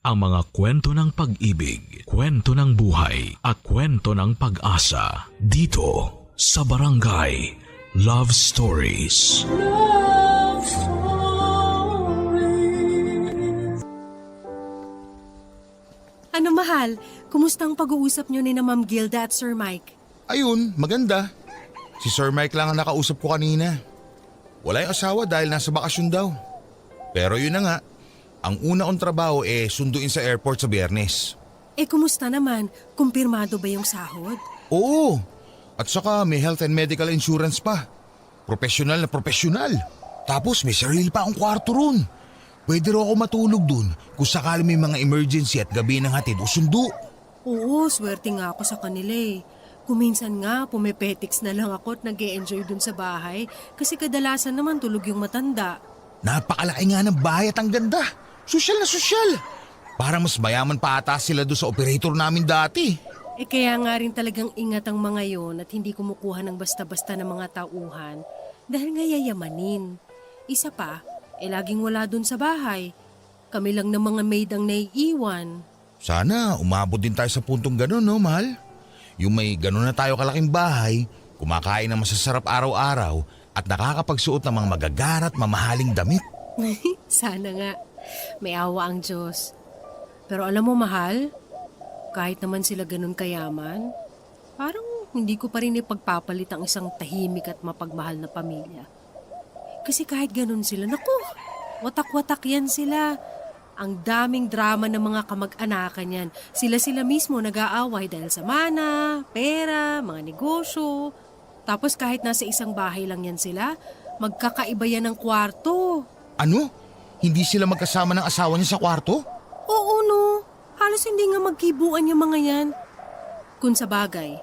ang mga kwento ng pag-ibig, kwento ng buhay at kwento ng pag-asa dito sa Barangay Love Stories. Love Stories. Ano mahal, kumusta ang pag-uusap niyo ni na Ma'am Gilda at Sir Mike? Ayun, maganda. Si Sir Mike lang ang nakausap ko kanina. Wala yung asawa dahil nasa bakasyon daw. Pero yun na nga, ang una kong trabaho sunduin sa airport sa Biyernes. Kumusta naman? Kumpirmado ba yung sahod? Oo, at saka may health and medical insurance pa. Professional na professional. Tapos may sarili pa akong kwarto ron. Pwede rin ako matulog dun kung sakali may mga emergency at gabi ng hatid o sundo. Oo, swerte nga ako sa kanila eh. Kuminsan nga, pumepetics na lang ako at nag-e-enjoy dun sa bahay kasi kadalasan naman tulog yung matanda. Napakalaki nga ng bahay at ang ganda. Sosyal na sosyal. Parang mas mayaman pa ata sila doon sa operator namin dati. Kaya nga rin talagang ingat ang mga yon at hindi kumukuha ng basta-basta ng mga tauhan dahil nga yayamanin. Isa pa, laging wala dun sa bahay. Kami lang ng mga maid ang naiiwan. Sana umabot din tayo sa puntong gano'n, no, mahal? Yung may gano'n na tayo kalaking bahay, kumakain ng masasarap araw-araw at nakakapagsuot ng mga magagarat mamahaling damit. Sana nga. May awa ang Diyos. Pero alam mo mahal, kahit naman sila ganun kayaman, parang hindi ko pa rin ipagpapalit ang isang tahimik at mapagmahal na pamilya. Kasi kahit ganun sila, naku, watak-watak yan sila. Ang daming drama ng mga kamag-anakan yan. Sila-sila mismo nag-aaway dahil sa mana, pera, mga negosyo. Tapos kahit nasa isang bahay lang yan sila, magkakaiba yan ng kwarto. Ano? Hindi sila magkasama ng asawa niya sa kwarto? Oo no, halos hindi nga magkibuan yung mga yan. Kung sa bagay,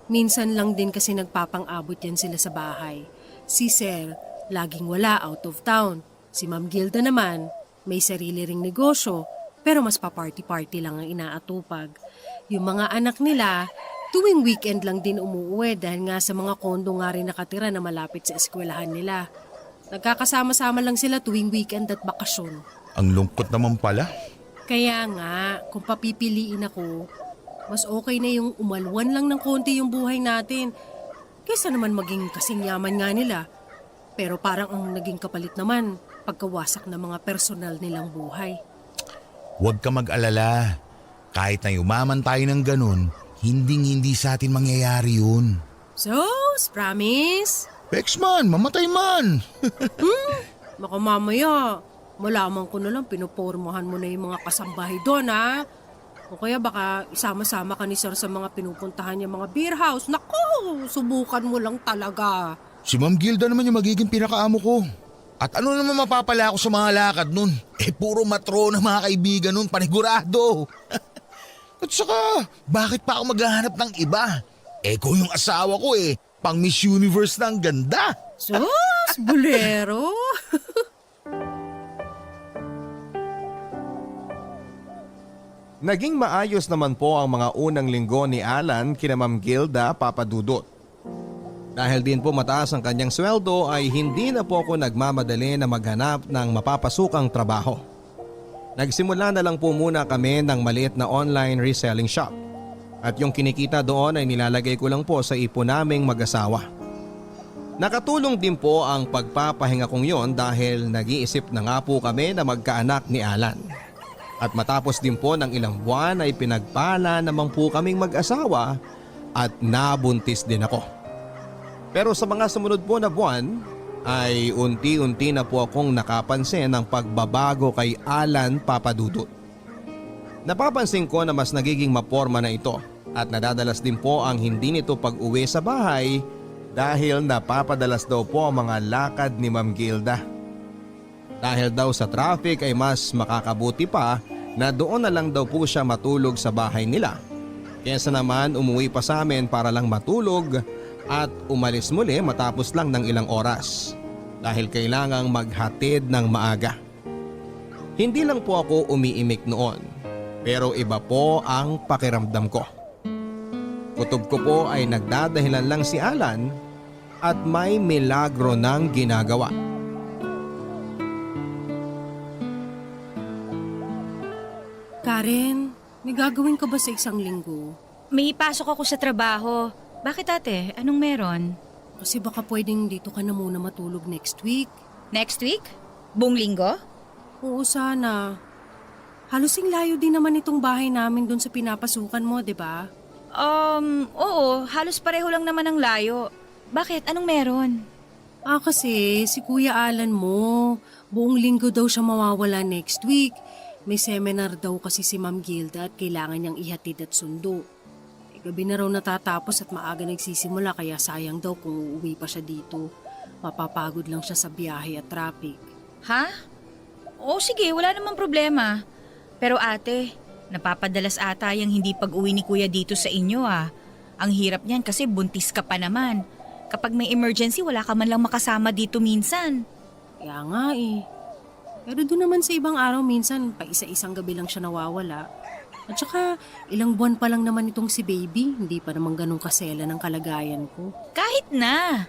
minsan lang din kasi nagpapang-abot yan sila sa bahay. Si Sir, laging wala out of town. Si Ma'am Gilda naman, may sarili ring negosyo, pero mas pa-party-party lang ang inaatupag. Yung mga anak nila, tuwing weekend lang din umuwi dahil nga sa mga kondo nga rin nakatira na malapit sa eskwelahan nila. Nagkakasama-sama lang sila tuwing weekend at bakasyon. Ang lungkot naman pala. Kaya nga, kung papipiliin ako, mas okay na yung umalwan lang ng konti yung buhay natin. Kaysa naman maging kasing yaman nga nila. Pero parang ang naging kapalit naman, pagkawasak ng mga personal nilang buhay. Huwag ka mag-alala. Kahit na yumaman tayo ng ganun, hinding-hindi sa atin mangyayari yun. So, promise? Pex man, mamatay man. Baka mamaya, malaman ko na lang pinupormahan mo na yung mga kasambahay doon ha. O kaya baka isama-sama ka ni Sir sa mga pinupuntahan niya mga beer house. Naku, subukan mo lang talaga. Si Ma'am Gilda naman yung magiging pinakaamo ko. At ano naman mapapala ako sa mga lakad nun? Puro matro na mga kaibigan nun, panigurado. At saka, bakit pa ako maghahanap ng iba? Ko yung asawa ko pang Miss Universe na ang ganda. Sus, bulero. Naging maayos naman po ang mga unang linggo ni Alan kina Ma'am Gilda Papadudot. Dahil din po mataas ang kanyang sweldo ay hindi na po ako nagmamadali na maghanap ng mapapasukang trabaho. Nagsimula na lang po muna kami ng maliit na online reselling shop. At yung kinikita doon ay nilalagay ko lang po sa ipon naming mag-asawa. Nakatulong din po ang pagpapahinga kong yon dahil nag-iisip na nga po kami na magkaanak ni Alan. At matapos din po ng ilang buwan ay pinagpala naman po kaming mag-asawa at nabuntis din ako. Pero sa mga sumunod po na buwan ay unti-unti na po akong nakapansin ng pagbabago kay Alan Papadudot. Napapansin ko na mas nagiging maporma na ito at nadadalas din po ang hindi nito pag-uwi sa bahay dahil napapadalas daw po ang mga lakad ni Ma'am Gilda. Dahil daw sa traffic ay mas makakabuti pa na doon na lang daw po siya matulog sa bahay nila. Kaysa naman umuwi pa sa amin para lang matulog at umalis muli matapos lang ng ilang oras dahil kailangang maghatid ng maaga. Hindi lang po ako umiimik noon pero iba po ang pakiramdam ko. Kutob ko po ay nagdadahilan lang si Alan at may milagro ng ginagawa. Karen, may gagawin ka ba sa isang linggo? May pasok ako sa trabaho. Bakit ate? Anong meron? Kasi baka pwedeng dito ka na muna matulog next week. Next week? Buong linggo? Oo, sana. Halos layo din naman itong bahay namin doon sa pinapasukan mo, di ba? Oo. Halos pareho lang naman ang layo. Bakit? Anong meron? Kasi si Kuya Alan mo, buong linggo daw siya mawawala next week. May seminar daw kasi si Ma'am Gilda at kailangan niyang ihatid at sundo. Gabi na raw natatapos at maaga nagsisimula kaya sayang daw kung uuwi pa siya dito. Mapapagod lang siya sa biyahe at traffic. Ha? Oo, sige. Wala namang problema. Pero ate, napapadalas ata yung hindi pag-uwi ni kuya dito sa inyo ah. Ang hirap niyan kasi buntis ka pa naman. Kapag may emergency, wala ka man lang makasama dito minsan. Kaya nga eh. Pero doon naman sa ibang araw minsan, pa isa-isang gabi lang siya nawawala. At saka, ilang buwan pa lang naman itong si baby, hindi pa naman ganun kasela ng kalagayan ko. Kahit na.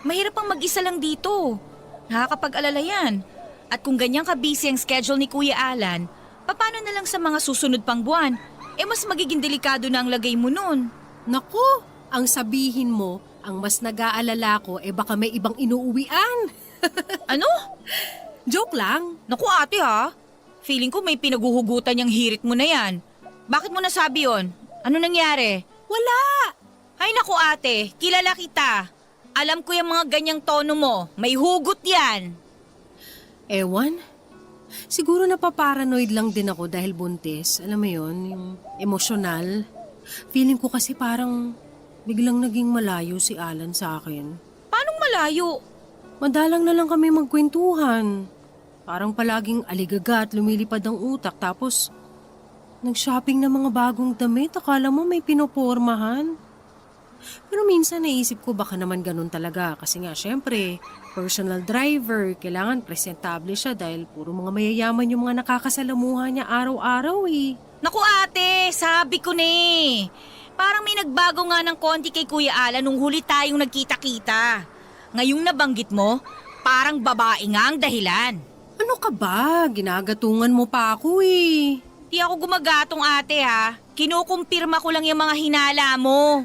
Mahirap ang mag-isa lang dito. Nakakapag-alala yan. At kung ganyan ka-busy ang schedule ni Kuya Alan, paano na lang sa mga susunod pang buwan? Mas magiging delikado na ang lagay mo nun. Naku, ang sabihin mo, ang mas nag-aalala ko, baka may ibang inuuwian. Ano? Joke lang. Naku ate ha, feeling ko may pinaguhugutan yung hirit mo na yan. Bakit mo nasabi yon? Ano nangyari? Wala! Ay naku ate, kilala kita. Alam ko yung mga ganyang tono mo, may hugot yan. Ewan. Siguro napaparanoid lang din ako dahil buntis. Alam mo yon, yung emosyonal. Feeling ko kasi parang biglang naging malayo si Alan sa akin. Paanong malayo? Madalang na lang kami magkwentuhan. Parang palaging aligaga at lumilipad ang utak tapos nag-shopping ng mga bagong damit. Akala mo may pinopormahan. Pero minsan naisip ko baka naman ganun talaga kasi nga syempre personal driver, kailangan presentable siya dahil puro mga mayayaman yung mga nakakasalamuha niya araw-araw eh. Naku ate, sabi ko na eh. Parang may nagbago nga ng konti kay Kuya Alan nung huli tayong nagkita-kita. Ngayong nabanggit mo, parang babae nga ang dahilan. Ano ka ba? Ginagatungan mo pa ako eh. Di ako gumagatong ate ha. Kinukumpirma ko lang yung mga hinala mo.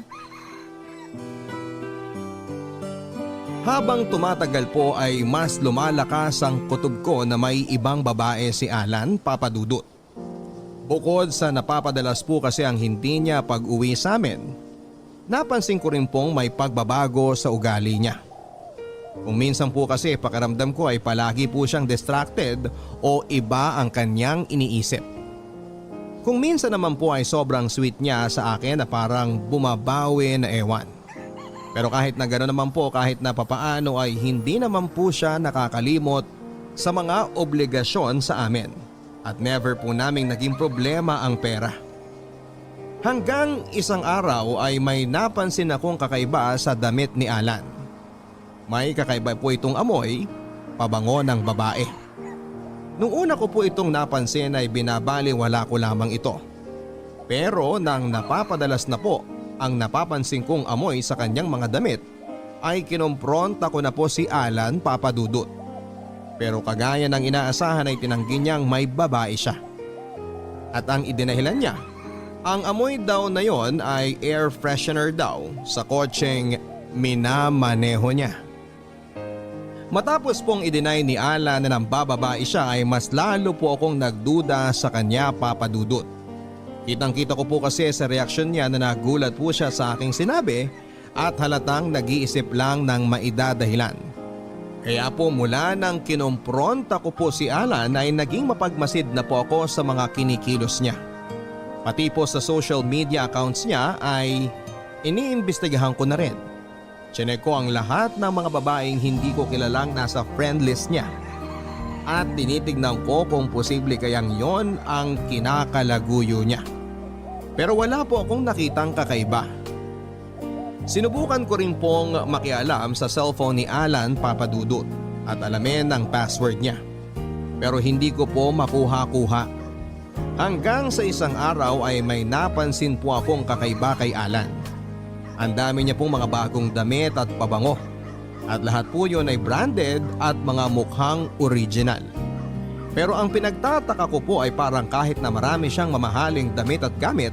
Habang tumatagal po ay mas lumalakas ang kutob ko na may ibang babae si Alan, Papa Dudut. Bukod sa napapadalas po kasi ang hindi niya pag-uwi sa amin, napansin ko rin pong may pagbabago sa ugali niya. Kung minsan po kasi pakiramdam ko ay palagi po siyang distracted o iba ang kanyang iniisip. Kung minsan naman po ay sobrang sweet niya sa akin na parang bumabawi na ewan. Pero kahit na gano'n naman po, kahit na papaano ay hindi naman po siya nakakalimot sa mga obligasyon sa amin. At never po naming naging problema ang pera. Hanggang isang araw ay may napansin akong kakaiba sa damit ni Alan. May kakaiba po itong amoy, pabango ng babae. Nung una ko po itong napansin ay binabaliwala ko lamang ito. Pero nang napapadalas na po ang napapansin kong amoy sa kanyang mga damit, ay kinompronta ko na po si Alan, Papa Dudut. Pero kagaya ng inaasahan ay tinanggi niyang may babae siya. At ang idinahilan niya, ang amoy daw na yon ay air freshener daw sa kotseng minamaneho niya. Matapos pong i-deny ni Alan na nang bababae siya ay mas lalo po akong nagduda sa kanya, Papa Dudut. Kitang-kita ko po kasi sa reaksyon niya na nagulat po siya sa aking sinabi at halatang nag-iisip lang ng maidadahilan. Kaya po mula nang kinompronta ko po si Alan ay naging mapagmasid na po ako sa mga kinikilos niya. Pati po sa social media accounts niya ay iniimbestigahan ko na rin. Chinek ko ang lahat ng mga babaeng hindi ko kilalang nasa friend list niya. At tinitignan ko kung posible kayang yon ang kinakalaguyo niya. Pero wala po akong nakitang kakaiba. Sinubukan ko rin pong makialam sa cellphone ni Alan, Papa Dudut at alamin ang password niya. Pero hindi ko po makuha-kuha. Hanggang sa isang araw ay may napansin po akong kakaiba kay Alan. Ang dami niya pong mga bagong damit at pabango. At lahat po yun ay branded at mga mukhang original. Pero ang pinagtataka ko po ay parang kahit na marami siyang mamahaling damit at gamit,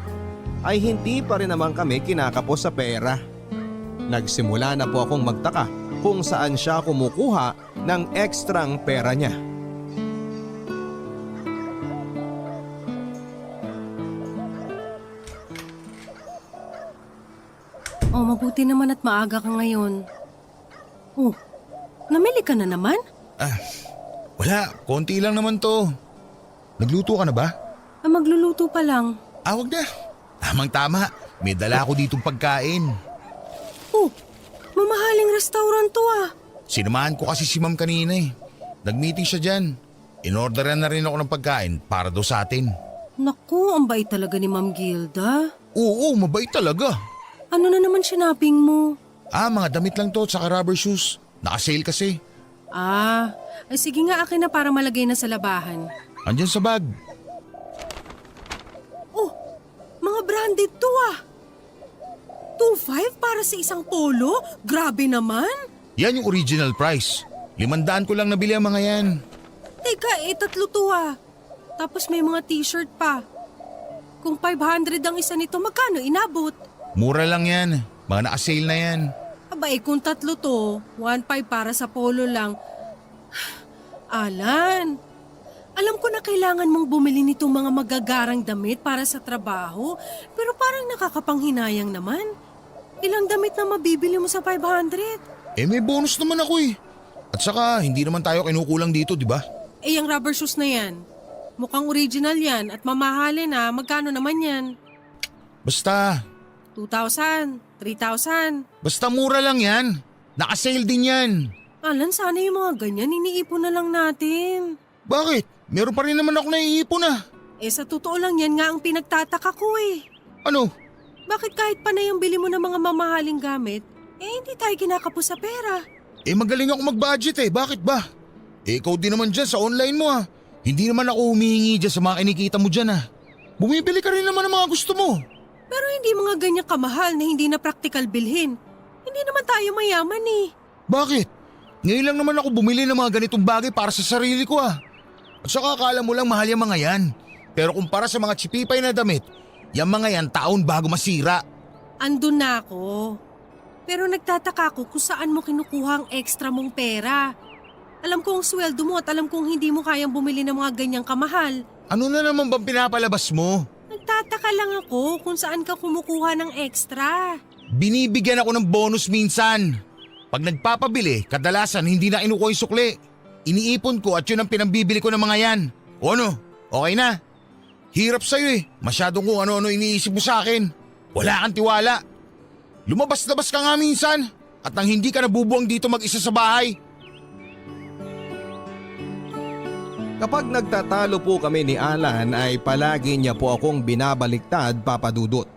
ay hindi pa rin naman kami kinakapos sa pera. Nagsimula na po akong magtaka kung saan siya kumukuha ng ekstrang pera niya. Oh, mabuti naman at maaga ka ngayon. Oh, namili ka na naman? Wala, konti lang naman to. Nagluto ka na ba? Magluluto pa lang. Wag na. Tamang tama, may dala ako ditong pagkain. Oh, mamahaling restaurant to ah. Sinamahan ko kasi si ma'am kanina eh. Nag-meeting siya dyan. Inorderan na rin ako ng pagkain para daw sa atin. Naku, ang bait talaga ni Ma'am Gilda. Oo, mabait talaga. Ano na naman sinaping mo? Mga damit lang to at saka rubber shoes. Naka-sale kasi. Ay sige nga akin na para malagay na sa labahan. Andyan sa bag. Oh, mga branded to ah. 2.5 para sa isang polo? Grabe naman. Yan yung original price. 500 ko lang nabili ang mga yan. Teka, 3 to ah. Tapos may mga t-shirt pa. Kung 500 ang isa nito, magkano inabot? Mura lang yan. Mga naka-sale na yan. Kung 3 to, 1.5 para sa polo lang. Alan, alam ko na kailangan mong bumili nitong mga magagarang damit para sa trabaho, pero parang nakakapanghinayang naman. Ilang damit na mabibili mo sa 500? May bonus naman ako eh. At saka, hindi naman tayo kinukulang dito, di ba? Yung rubber shoes na yan. Mukhang original yan at mamahalin na. Magkano naman yan? Basta, 2,000, 3,000. basta mura lang yan. Naka-sale din yan. Alan, sana yung mga ganyan, iniipon na lang natin. Bakit? Meron pa rin naman ako naiipon ah. Sa totoo lang yan nga ang pinagtataka ko eh. Ano? Bakit kahit pa na yung bili mo ng mga mamahaling gamit, hindi tayo kinakapos sa pera? Magaling ako mag-budget eh. Bakit ba? Ikaw din naman dyan sa online mo ah. Hindi naman ako humihingi dyan sa mga kinikita mo dyan ah. Bumibili ka rin naman ng mga gusto mo. Pero hindi mga ganyan kamahal na hindi na practical bilhin. Hindi naman tayo mayaman eh. Bakit? Ngayon lang naman ako bumili ng mga ganitong bagay para sa sarili ko ah. At saka akala mo lang mahal yung mga yan. Pero kumpara sa mga chipipay na damit, yung mga yan taon bago masira. Andun na ako. Pero nagtataka ko kung saan mo kinukuha ang extra mong pera. Alam kong sweldo mo at alam kong hindi mo kayang bumili ng mga ganyang kamahal. Ano na naman bang pinapalabas mo? Nagtataka lang ako kung saan ka kumukuha ng extra. Binibigyan ako ng bonus minsan. Pag nagpapabili, kadalasan hindi na inukuha yung sukli. Iniipon ko at yun ang pinambibili ko ng mga yan. O ano? Okay na? Hirap sa'yo eh. Masyadong kung ano-ano iniisip mo sa akin. Wala kang tiwala. Lumabas-labas ka nga minsan. At nang hindi ka nabubuang dito mag-isa sa bahay. Kapag nagtatalo po kami ni Alan ay palagi niya po akong binabaliktad, Papa Dudut.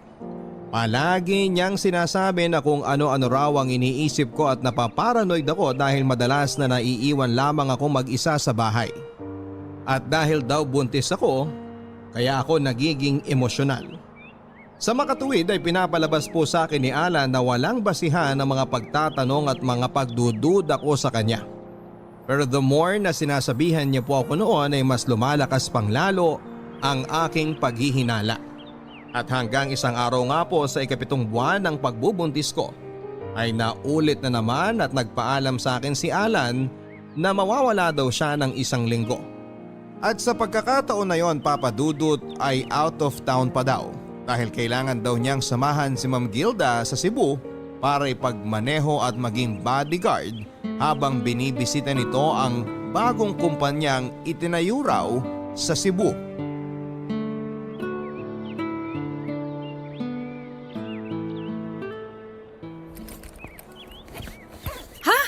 Palagi niyang sinasabi na kung ano-ano raw ang iniisip ko at napaparanoid ako dahil madalas na naiiwan lamang ako mag-isa sa bahay. At dahil daw buntis ako, kaya ako nagiging emosyonal. Sa makatuwid ay pinapalabas po sa akin ni Alan na walang basihan ng mga pagtatanong at mga pagdududa ko sa kanya. Pero the more na sinasabihan niya po ako noon ay mas lumalakas pang lalo ang aking paghihinala. At hanggang isang araw nga po sa 7th buwan ng pagbubuntis ko ay naulit na naman at nagpaalam sa akin si Alan na mawawala daw siya ng 1 linggo. At sa pagkakataon na yon, Papa Dudut, ay out of town pa daw dahil kailangan daw niyang samahan si Ma'am Gilda sa Cebu para ipagmaneho at maging bodyguard habang binibisita nito ang bagong kumpanyang itinayo raw sa Cebu. Ha?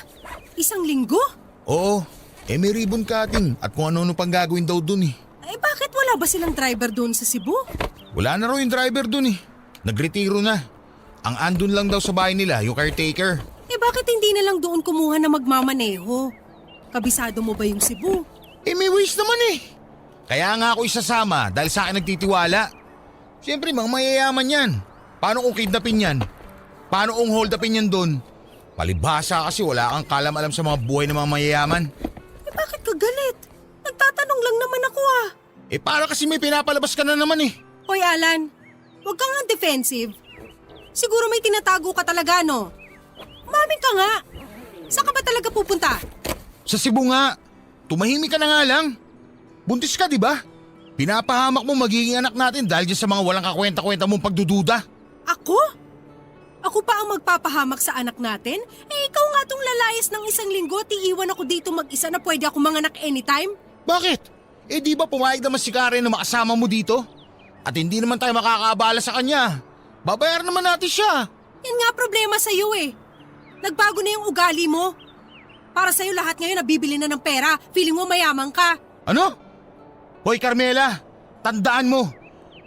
1 linggo? Oo, may ribbon cutting at kung ano-ano pang gagawin daw dun eh. Bakit wala ba silang driver doon sa Cebu? Wala na raw yung driver dun eh. Nagretiro na. Ang andun lang daw sa bahay nila, yung caretaker. Bakit hindi na lang doon kumuha na magmamaneho? Kabisado mo ba yung Cebu? May waste naman eh. Kaya nga ako isasama dahil sa akin nagtitiwala. Siyempre mga mayayaman yan. Paano kung kidnapin yan? Paano kung hold upin yan doon? Palibhasa kasi wala kang kalam-alam sa mga buhay ng mga mayayaman. Bakit ka galit? Nagtatanong lang naman ako ah. Para kasi may pinapalabas ka na naman eh. Hoy Alan, huwag kang nga defensive. Siguro may tinatago ka talaga, no? Umamin ka nga. Saan ka ba talaga pupunta? Sa Cebu nga. Tumahimik ka na nga lang. Buntis ka, di ba? Pinapahamak mo magiging anak natin dahil dyan sa mga walang kakwenta-kwenta mong pagdududa. Ako? Ako pa ang magpapahamak sa anak natin? Ikaw nga tong lalayas ng 1 linggo at iiwan ako dito mag-isa na pwede ako manganak anytime? Bakit? Di ba pumayag naman si Karen na makasama mo dito? At hindi naman tayo makakaabala sa kanya. Babayaran naman natin siya. Yan nga problema sa'yo eh. Nagbago na yung ugali mo. Para sa'yo lahat ngayon nabibili na ng pera. Feeling mo mayaman ka. Ano? Hoy Carmela, tandaan mo.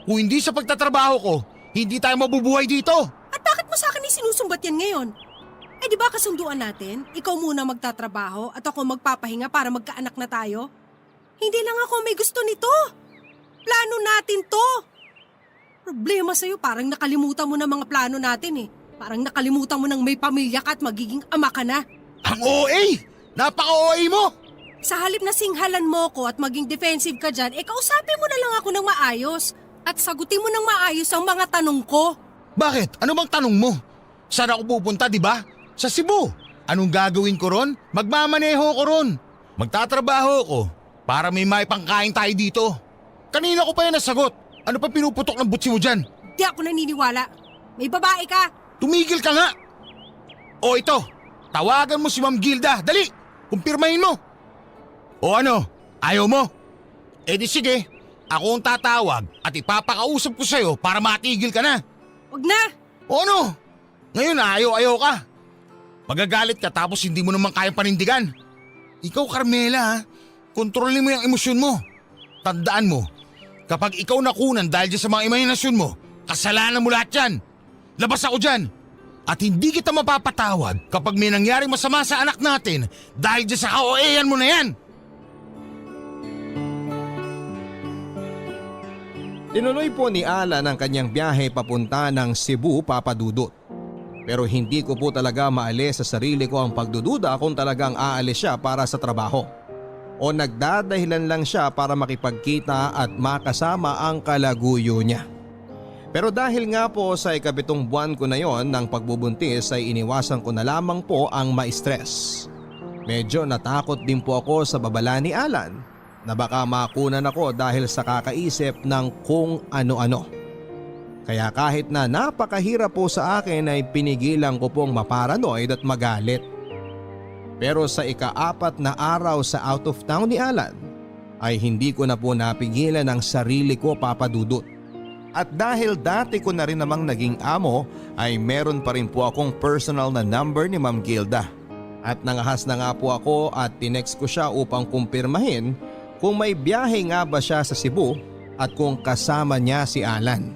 Kung hindi sa pagtatrabaho ko, hindi tayo mabubuhay dito. At bakit mo sa akin sinusumbat yan ngayon? Di ba kasunduan natin? Ikaw muna magtatrabaho at ako magpapahinga para magkaanak na tayo? Hindi lang ako may gusto nito. Plano natin to. Problema sa'yo, parang nakalimutan mo na mga plano natin eh. Parang nakalimutan mo nang may pamilya ka at magiging ama ka na. Ang OA! Napaka-OA mo! Sa halip na singhalan mo ko at maging defensive ka dyan, kausapin mo na lang ako ng maayos. At sagutin mo ng maayos ang mga tanong ko. Bakit? Ano bang tanong mo? Saan ako pupunta, di ba? Sa Cebu. Anong gagawin ko ron? Magmamaneho ko ron. Magtatrabaho ko para may maipangkain tayo dito. Kanina ko pa yan nasagot. Ano pa pinuputok ng butsi mo dyan? Di ako naniniwala. May babae ka. Tumigil ka nga! O ito, tawagan mo si Ma'am Gilda. Dali, kumpirmahin mo. O ano, ayaw mo? Di sige, ako ang tatawag at ipapakausap ko sa'yo para matigil ka na. Wag na. O ano? Ngayon ayaw ka. Magagalit ka tapos hindi mo naman kayang panindigan. Ikaw Carmela ha, kontrolin mo yung emosyon mo. Tandaan mo, kapag ikaw nakunan dahil dyan sa mga imahinasyon mo, kasalanan mo lahat yan. Labas ako dyan. At hindi kita mapapatawad kapag may nangyaring masama sa anak natin dahil dyan sa kaoean mo na yan. Tinuloy po ni Alan ang kanyang biyahe papunta ng Cebu, Papa Dudut. Pero hindi ko po talaga maalis sa sarili ko ang pagdududa kung talagang aalis siya para sa trabaho. O nagdadahilan lang siya para makipagkita at makasama ang kalaguyo niya. Pero dahil nga po sa 7 buwan ko na yon ng pagbubuntis ay iniwasan ko na lamang po ang ma-stress. Medyo natakot din po ako sa babala ni Alan na baka makunan ako dahil sa kakaisip ng kung ano-ano. Kaya kahit na napakahirap po sa akin ay pinigilan ko pong maparanoid at magalit. Pero sa ika-4 na araw sa out of town ni Alan ay hindi ko na po napigilan ang sarili ko, Papa Dudut. At dahil dati ko na rin namang naging amo ay meron pa rin po akong personal na number ni Ma'am Gilda. At nangahas na nga po ako at tinext ko siya upang kumpirmahin kung may biyahe nga ba siya sa Cebu at kung kasama niya si Alan.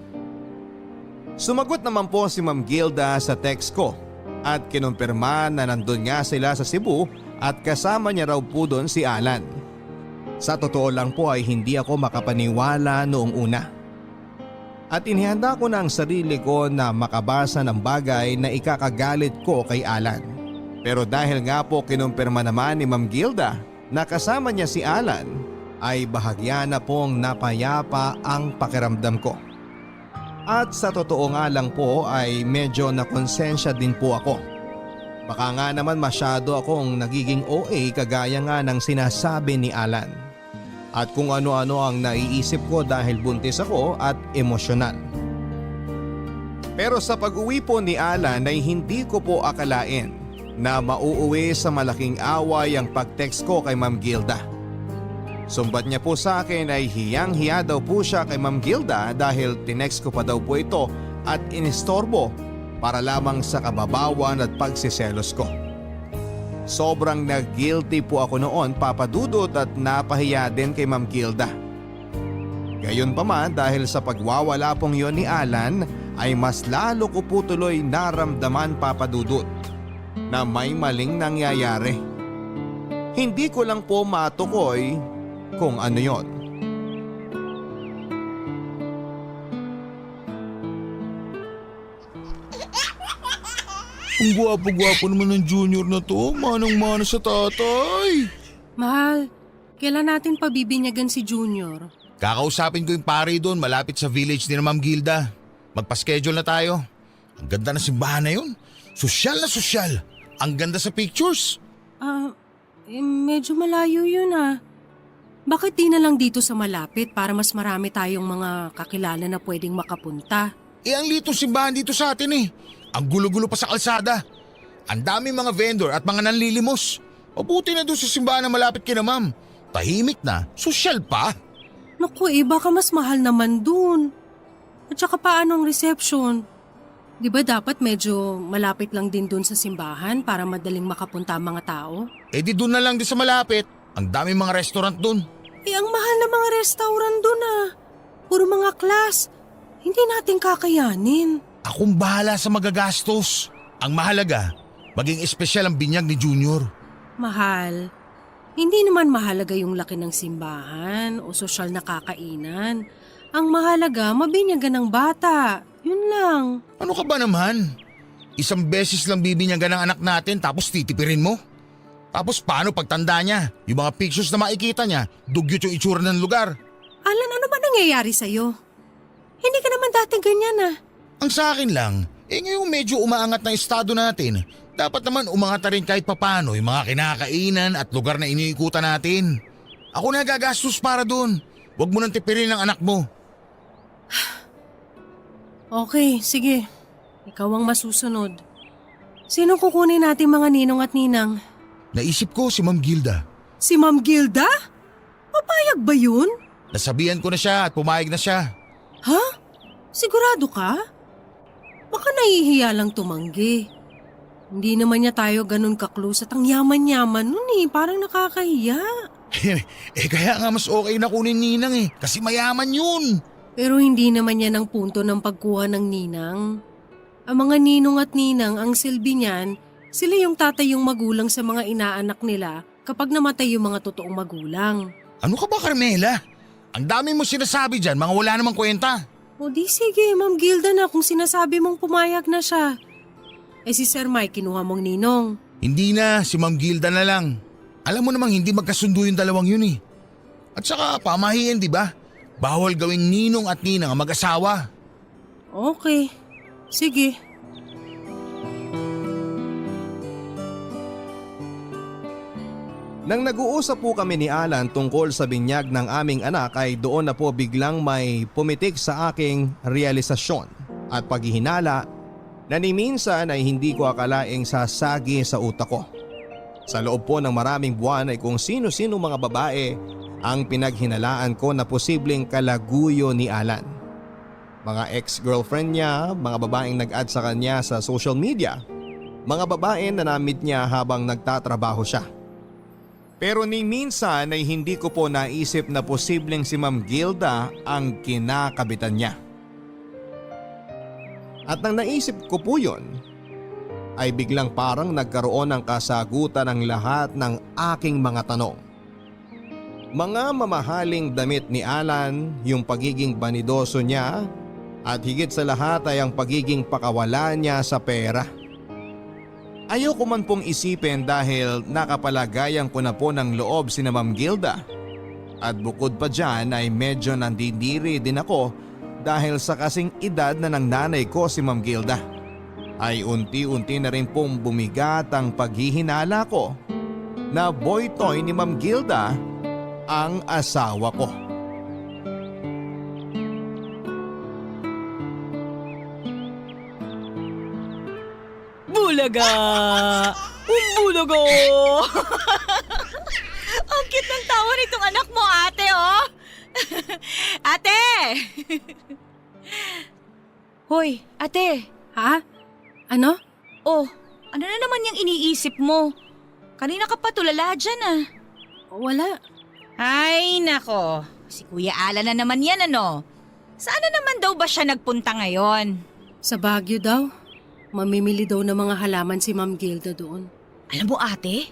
Sumagot naman po si Ma'am Gilda sa text ko at kinumpirma na nandun nga sila sa Cebu at kasama niya raw po doon si Alan. Sa totoo lang po ay hindi ako makapaniwala noong una. At inihanda ko na ang sarili ko na makabasa ng bagay na ikakagalit ko kay Alan. Pero dahil nga po kinumpirma naman ni Ma'am Gilda na kasama niya si Alan, ay bahagya na pong napayapa ang pakiramdam ko. At sa totoo nga lang po ay medyo nakonsensya din po ako. Baka nga naman masyado akong nagiging OA kagaya nga ng sinasabi ni Alan. At kung ano-ano ang naiisip ko dahil buntis ako at emosyonal. Pero sa pag-uwi po ni Alan ay hindi ko po akalain na mauuwi sa malaking away ang pag-text ko kay Ma'am Gilda. Sumbat niya po sa akin ay hiyang-hiya daw po siya kay Ma'am Gilda dahil tinext ko pa daw po ito at inistorbo para lamang sa kababawan at pagsiselos ko. Sobrang nag-guilty po ako noon, Papa Dudut, at napahiya din kay Ma'am Gilda. Gayon pa man dahil sa pagwawala pong yon ni Alan ay mas lalo ko po tuloy naramdaman, Papa Dudut, na may maling nangyayari. Hindi ko lang po matukoy kung ano yon. Ang gwapo-gwapo naman ng junior na to, manang-mana sa tatay. Mahal, Kailan natin pabibinyagan si Junior? Kakausapin ko yung pare doon malapit sa village ni Ma'am Gilda. Magpa-schedule na tayo. Ang ganda ng simbahan na yun. Sosyal na sosyal. Ang ganda sa pictures. Medyo malayo yun ah. Bakit di na lang dito sa malapit para mas marami tayong mga kakilala na pwedeng makapunta? Ang litong simbahan dito sa atin eh. Ang gulo-gulo pa sa kalsada. Ang daming mga vendor at mga nanlilimos. Mabuti na doon sa simbahan na malapit kina Ma'am. Tahimik na, sosyal pa. Naku baka mas mahal naman dun. At saka paano ang reception? Di ba dapat medyo malapit lang din dun sa simbahan para madaling makapunta ang mga tao? Di doon na lang din sa malapit. Ang daming mga restaurant doon. Ang mahal na mga restaurant dun ah. Puro mga class. Hindi natin kakayanin. Akong bahala sa magagastos. Ang mahalaga, maging espesyal ang binyag ni Junior. Mahal. Hindi naman mahalaga yung laki ng simbahan o sosyal na kakainan. Ang mahalaga, mabinyagan ng bata. Yun lang. Ano ka ba naman? Isang beses lang bibinyagan ng anak natin tapos titipirin mo? Tapos paano pagtanda niya? Yung mga pictures na makikita niya, dugyot yung itsura ng lugar. Alan, ano ba nangyayari sa'yo? Hindi ka naman dati ganyan ah. Ang sa akin lang, ngayong medyo umaangat na estado natin, dapat naman umangat na rin kahit papano yung mga kinakainan at lugar na iniikutan natin. Ako na gagastos para dun. Huwag mo nang tipirin ang anak mo. Okay, sige. Ikaw ang masusunod. Sino kukunin natin mga ninong at ninang? Naisip ko si Ma'am Gilda. Si Ma'am Gilda? Papayag ba yun? Nasabihan ko na siya at pumayag na siya. Ha? Sigurado ka? Baka nahihiya lang tumanggi. Hindi naman niya tayo ganun ka-close at ang yaman-yaman nun parang nakakahiya. Kaya nga mas okay na kunin ninang kasi mayaman yun. Pero hindi naman yan ang punto ng pagkuha ng ninang. Ang mga ninong at ninang ang silbi niyan, sila yung tatay yung magulang sa mga inaanak nila kapag namatay yung mga totoong magulang. Ano ka ba, Carmela? Ang dami mo sinasabi dyan, mga wala namang kwenta. O di sige, Ma'am Gilda na kung sinasabi mong pumayag na siya. Si Sir Mike kinuha mong ninong. Hindi na, si Ma'am Gilda na lang. Alam mo namang hindi magkasundo yung dalawang yun At saka pamahiin, di ba? Bawal gawing ninong at ninang ang mag-asawa. Okay, sige. Nang nag-uusap po kami ni Alan tungkol sa binyag ng aming anak ay doon na po biglang may pumitik sa aking realisasyon at paghihinala na ni minsan ay hindi ko akalaing sasagi sa utak ko. Sa loob po ng maraming buwan ay kung sino-sino mga babae ang pinaghinalaan ko na posibleng kalaguyo ni Alan. Mga ex-girlfriend niya, mga babaeng nag-add sa kanya sa social media, mga babae na na-meet niya habang nagtatrabaho siya. Pero ni minsan ay hindi ko po naisip na posibleng si Ma'am Gilda ang kinakabitan niya. At nang naisip ko po yun, ay biglang parang nagkaroon ng kasagutan ng lahat ng aking mga tanong. Mga mamahaling damit ni Alan, yung pagiging banidoso niya, at higit sa lahat ay ang pagiging pakawala niya sa pera. Ayoko man pong isipin dahil nakapalagayan ko na po ng loob sina Ma'am Gilda. At bukod pa dyan ay medyo nandidiri din ako dahil sa kasing edad na ng nanay ko si Ma'am Gilda. Ay unti-unti na rin pong bumigat ang paghihinala ko na boy toy ni Ma'am Gilda ang asawa ko. Bulaga! Bulaga! Ang cute ng tawa nitong anak mo, ate, oh! Ate! Hoy, ate! Ha? Ano? Oh, ano na naman yung iniisip mo? Kanina ka pa tulala dyan, ah. Wala. Ay, nako. Si Kuya Alan na naman yan, ano? Saan na naman daw ba siya nagpunta ngayon? Sa Baguio daw. Mamimili daw ng mga halaman si Ma'am Gilda doon. Alam mo, ate,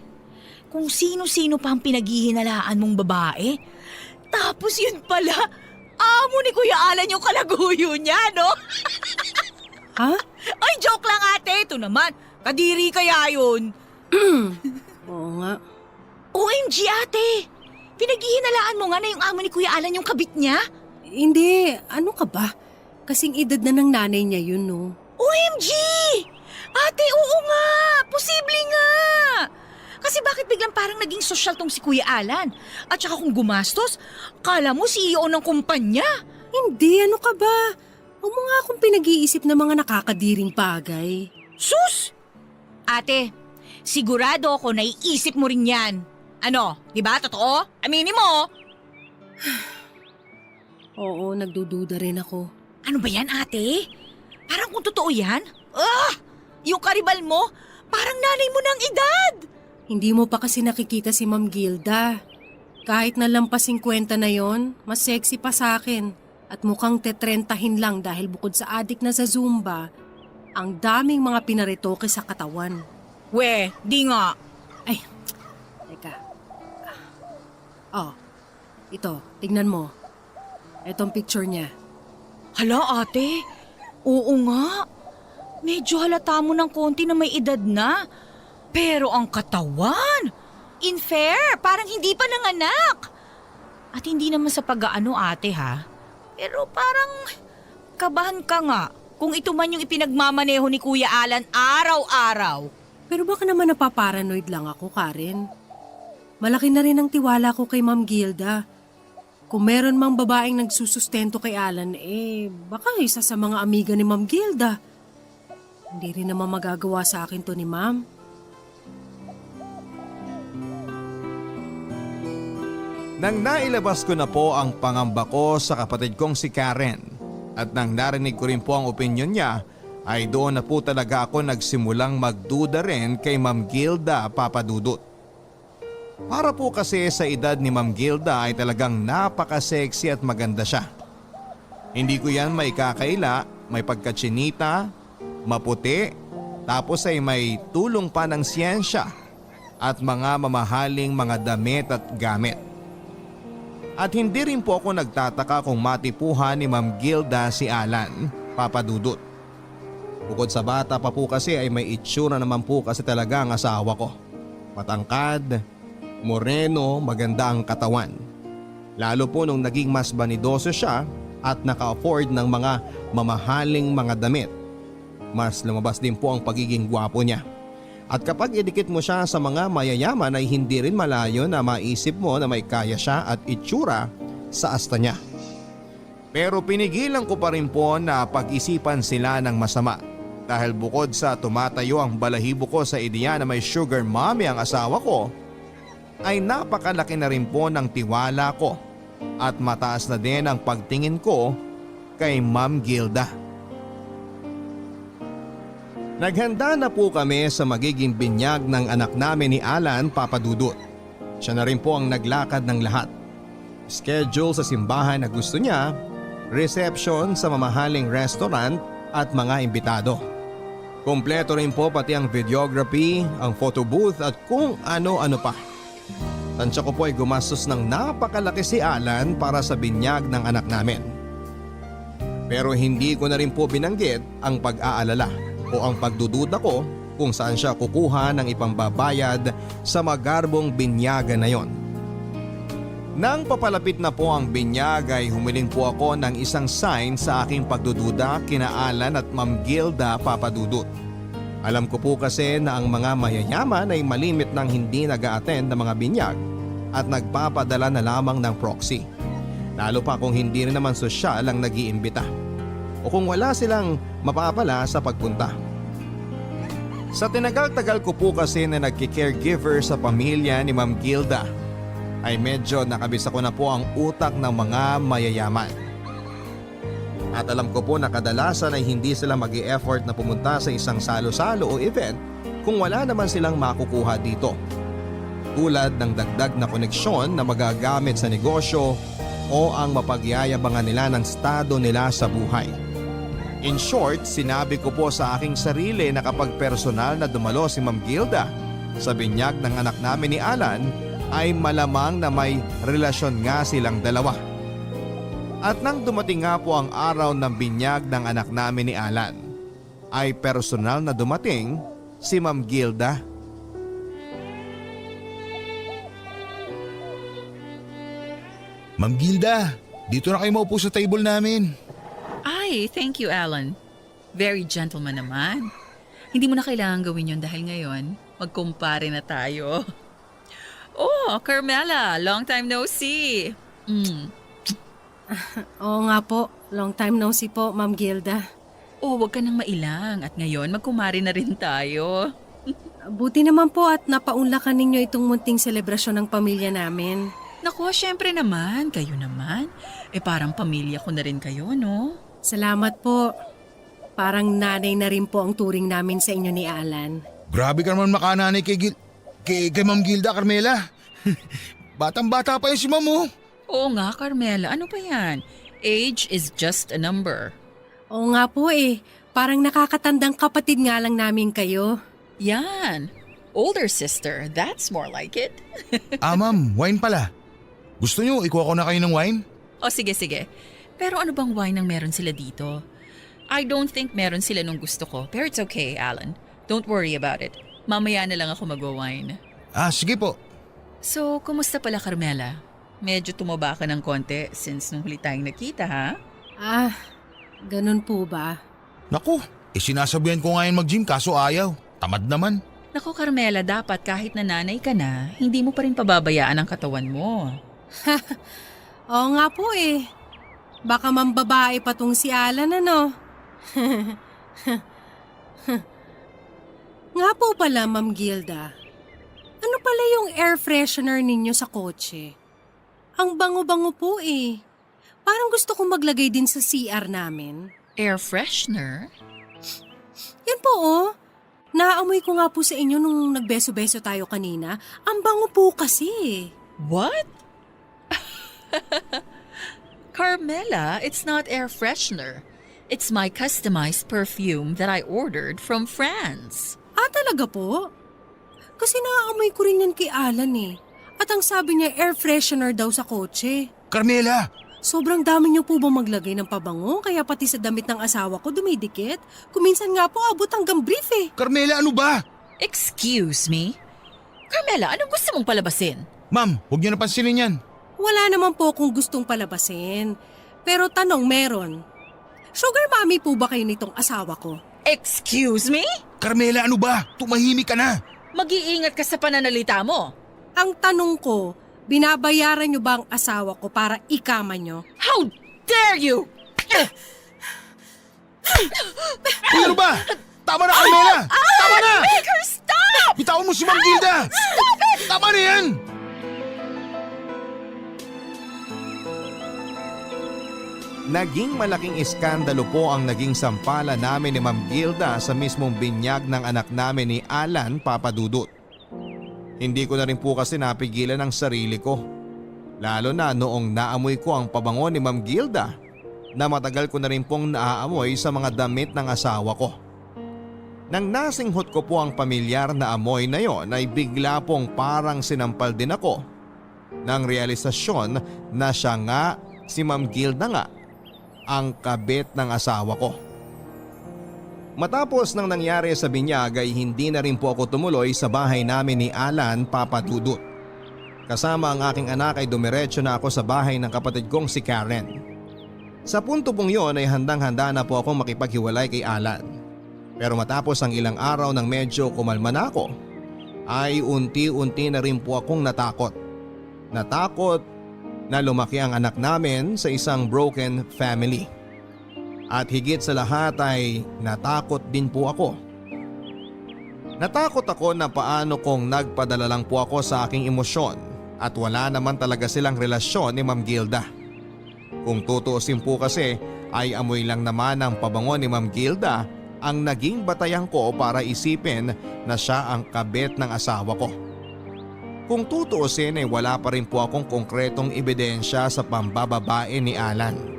kung sino-sino pa ang pinaghihinalaan mong babae, tapos yun pala, amo ni Kuya Alan yung kalaguyo niya, no? Ha? Ay, joke lang, ate. Ito naman, kadiri kaya yun. Oo nga. OMG, ate. Pinaghihinalaan mo nga na yung amo ni Kuya Alan yung kabit niya? Hindi, ano ka ba? Kasing edad na ng nanay niya yun, no? OMG! Ate, oo nga! Posible nga! Kasi bakit biglang parang naging sosyal tong si Kuya Alan? At saka kung gumastos, kala mo CEO ng kumpanya. Hindi, ano ka ba? Huwag mo nga akong pinag-iisip ng mga nakakadiring bagay. Sus! Ate, sigurado ako naiisip mo rin yan. Ano, di ba? Totoo? Aminin mo! Oo, nagdududa rin ako. Ano ba yan, ate? Parang kung totoo yan? Yung karibal mo, parang nanay mo ng edad! Hindi mo pa kasi nakikita si Ma'am Gilda. Kahit na lampas 50 na yon, mas sexy pa sa akin. At mukhang tetrentahin lang dahil bukod sa adik na sa Zumba, ang daming mga pinaretoke sa katawan. We, di nga. Ay, teka. Oh, ito, tignan mo. Itong picture niya. Hala, ate. Oo nga. Medyo halata mo ng konti na may edad na. Pero ang katawan, unfair, parang hindi pa nanganak. At hindi naman sa pag-aano, ate, ha? Pero parang kabahan ka nga kung ito man yung ipinagmamaneho ni Kuya Alan araw-araw. Pero baka naman napaparanoid lang ako, Karen. Malaki na rin ang tiwala ko kay Ma'am Gilda. Kung meron mang babaeng nagsusustento kay Alan, baka isa sa mga amiga ni Ma'am Gilda. Hindi rin naman magagawa sa akin to ni Ma'am. Nang nailabas ko na po ang pangamba ko sa kapatid kong si Karen at nang narinig ko rin po ang opinyon niya, ay doon na po talaga ako nagsimulang magduda rin kay Ma'am Gilda Papadudut. Para po kasi sa edad ni Ma'am Gilda ay talagang napaka-sexy at maganda siya. Hindi ko yan may kakaila, may pagkatsinita, maputi, tapos ay may tulong pa ng siyensya at mga mamahaling mga damit at gamit. At hindi rin po ako nagtataka kung matipuhan ni Ma'am Gilda si Alan Papadudut. Bukod sa bata pa po kasi ay may itsura naman po kasi talaga ang asawa ko. Matangkad, moreno, maganda ang katawan. Lalo po nung naging mas banidoso siya at naka-afford ng mga mamahaling mga damit. Mas lumabas din po ang pagiging gwapo niya. At kapag idikit mo siya sa mga mayayaman ay hindi rin malayo na maisip mo na may kaya siya at itsura sa asta niya. Pero pinigilan ko pa rin po na pag-isipan sila ng masama dahil bukod sa tumatayo ang balahibo ko sa ideya na may sugar mommy ang asawa ko, ay napakalaki na rin po ng tiwala ko at mataas na din ang pagtingin ko kay Ma'am Gilda. Naghanda na po kami sa magiging binyag ng anak namin ni Alan Papadudut. Siya na rin po ang naglakad ng lahat. Schedule sa simbahan na gusto niya, reception sa mamahaling restaurant at mga imbitado. Kompleto rin po pati ang videography, ang photo booth at kung ano-ano pa. Tansya ko po ay gumastos ng napakalaki si Alan para sa binyag ng anak namin. Pero hindi ko na rin po binanggit ang pag-aalala o ang pagdududa ko kung saan siya kukuha ng ipambabayad sa magarbong binyaga na yon. Nang papalapit na po ang binyag ay humiling po ako ng isang sign sa aking pagdududa kina Alan at Ma'am Gilda Papadudut. Alam ko po kasi na ang mga mayayaman ay malimit ng hindi nag-a-attend ng mga binyag at nagpapadala na lamang ng proxy. Lalo pa kung hindi rin naman sosyal ang nag-iimbita o kung wala silang mapapala sa pagpunta. Sa tinagal-tagal ko po kasi na nagki-caregiver sa pamilya ni Ma'am Gilda ay medyo nakabisa ko na po ang utak ng mga mayayaman. At alam ko po na kadalasan ay hindi sila mag-e-effort na pumunta sa isang salo-salo o event kung wala naman silang makukuha dito. Tulad ng dagdag na koneksyon na magagamit sa negosyo o ang mapagyayabangan nila ng estado nila sa buhay. In short, sinabi ko po sa aking sarili na kapag personal na dumalo si Ma'am Gilda sa binyag ng anak namin ni Alan ay malamang na may relasyon nga silang dalawa. At nang dumating nga po ang araw ng binyag ng anak namin ni Alan, ay personal na dumating si Ma'am Gilda. Ma'am Gilda, dito na kayo maupo sa table namin. Ay, thank you, Alan. Very gentleman naman. Hindi mo na kailangan gawin yun dahil ngayon, magkumpare na tayo. Oh, Carmela, long time no see. Oo nga po, long time no see po, Ma'am Gilda. Oh, wag ka nang mailang at ngayon magkumare na rin tayo. Buti naman po at napaunlakan ninyo itong munting selebrasyon ng pamilya namin. Naku, syempre naman, kayo naman. Parang pamilya ko na rin kayo, no? Salamat po. Parang nanay na rin po ang turing namin sa inyo ni Alan. Grabe ka naman makananay kay Ma'am Gilda, Carmela. Batang-bata pa yun si Ma'am oh. Oo nga, Carmela, ano ba yan? Age is just a number. Oo nga po parang nakakatandang kapatid nga lang namin kayo. Yan. Older sister, that's more like it. Ma'am, wine pala. Gusto nyo, ikuha ko na kayo ng wine? O sige. Pero ano bang wine ang meron sila dito? I don't think meron sila nung gusto ko, pero it's okay, Alan. Don't worry about it. Mamaya na lang ako magwa-wine. Sige po. So, kumusta pala, Carmela? Medyo tumaba ka ng konti since nung huli tayong nakita, ha? Ganun po ba? Naku, sinasabihan ko ngayon mag-gym kaso ayaw. Tamad naman. Naku, Carmela, dapat kahit na nanay ka na, hindi mo pa rin pababayaan ang katawan mo. Oo nga po Baka mambabae pa tong si Alan ano? Nga po pala, Ma'am Gilda. Ano pala yung air freshener ninyo sa kotse? Ang bango-bango po Parang gusto kong maglagay din sa CR namin. Air freshener? Yan po Naamoy ko nga po sa inyo nung nagbeso-beso tayo kanina. Ang bango po kasi What? Carmela, it's not air freshener. It's my customized perfume that I ordered from France. Talaga po? Kasi naaamoy ko rin yan kay Alan At ang sabi niya air freshener daw sa kotse. Carmela! Sobrang dami niyo po ba maglagay ng pabango kaya pati sa damit ng asawa ko dumidikit? Kuminsan nga po abot hanggang brief Carmela, ano ba? Excuse me? Carmela, anong gusto mong palabasin? Ma'am, huwag niyo napansinin yan. Wala naman po akong gustong palabasin. Pero tanong meron. Sugar mommy po ba kayo nitong asawa ko? Excuse me? Carmela, ano ba? Tumahimik ka na. Mag-iingat ka sa pananalita mo. Ang tanong ko, binabayaran niyo ba ang asawa ko para ikama niyo? How dare you? Uy, ano ba? Tama na, Carmela! Tama na! Make her stop! Bitawan mo si Ma'am Gilda! Stop it! Tama na yan! Naging malaking iskandalo po ang naging sampala namin ni Ma'am Gilda sa mismong binyag ng anak namin ni Alan Papadudut. Hindi ko na rin po kasi napigilan ang sarili ko. Lalo na noong naamoy ko ang pabango ni Ma'am Gilda na matagal ko na rin pong naaamoy sa mga damit ng asawa ko. Nang nasinghot ko po ang pamilyar na amoy na yon ay bigla pong parang sinampal din ako ng realisasyon na siya nga si Ma'am Gilda nga ang kabit ng asawa ko. Matapos nang nangyari sa binyag ay hindi na rin po ako tumuloy sa bahay namin ni Alan Papadudut. Kasama ang aking anak ay dumiretso na ako sa bahay ng kapatid kong si Karen. Sa punto pong yon ay handang-handa na po akong makipaghiwalay kay Alan. Pero matapos ang ilang araw nang medyo kumalma na ako, ay unti-unti na rin po akong natakot. Natakot na lumaki ang anak namin sa isang broken family. At higit sa lahat ay natakot din po ako. Natakot ako na paano kung nagpadala lang po ako sa aking emosyon at wala naman talaga silang relasyon ni Ma'am Gilda. Kung tutuusin po kasi ay amoy lang naman ang pabango ni Ma'am Gilda ang naging batayan ko para isipin na siya ang kabit ng asawa ko. Kung tutuusin ay wala pa rin po akong konkretong ebidensya sa pambababae ni Alan.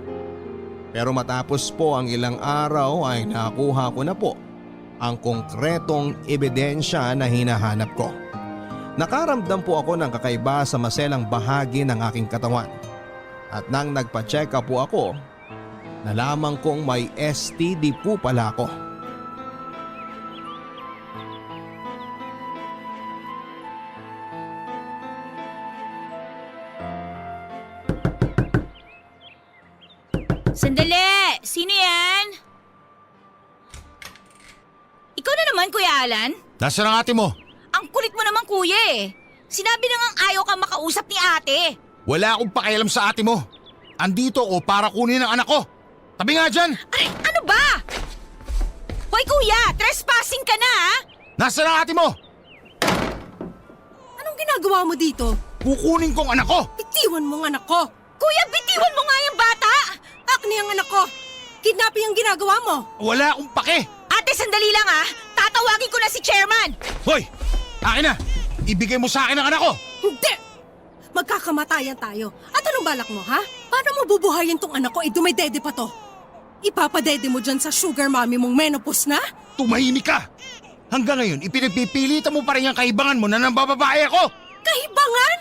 Pero matapos po ang ilang araw ay nakuha ko na po ang konkretong ebidensya na hinahanap ko. Nakaramdam po ako ng kakaiba sa maselang bahagi ng aking katawan. At nang nagpa-check up po ako, nalaman kong may STD po pala ako. naman, Kuya Alan. Nasaan ang ate mo? Ang kulit mo naman, Kuya eh. Sinabi na ngang ayaw ka makausap ni ate. Wala akong pakialam sa ate mo. Andito ako para kunin ang anak ko. Tabi nga dyan! Aray, ano ba? Hoy, Kuya, trespassing ka na ha? Nasaan ang ate mo? Anong ginagawa mo dito? Kukunin kong anak ko! Bitiwan mo ang anak ko! Kuya, bitiwan mo nga yung bata! Akni ang anak ko! Kidnapping ang ginagawa mo! Wala akong pake! Ate, sandali lang ha. Tatawagin ko na si Chairman. Hoy! Akin na! Ibigay mo sa akin ang anak ko! Hindi! Magkakamatayan tayo. At anong balak mo, ha? Paano mo bubuhayin tong anak ko? Dumaydede pa to. Ipapadede mo dyan sa sugar mommy mong menopause na? Tumahimik ka! Hanggang ngayon, ipinagpipilitan mo pa rin ang kaibangan mo na nang bababae ako! Kahibangan?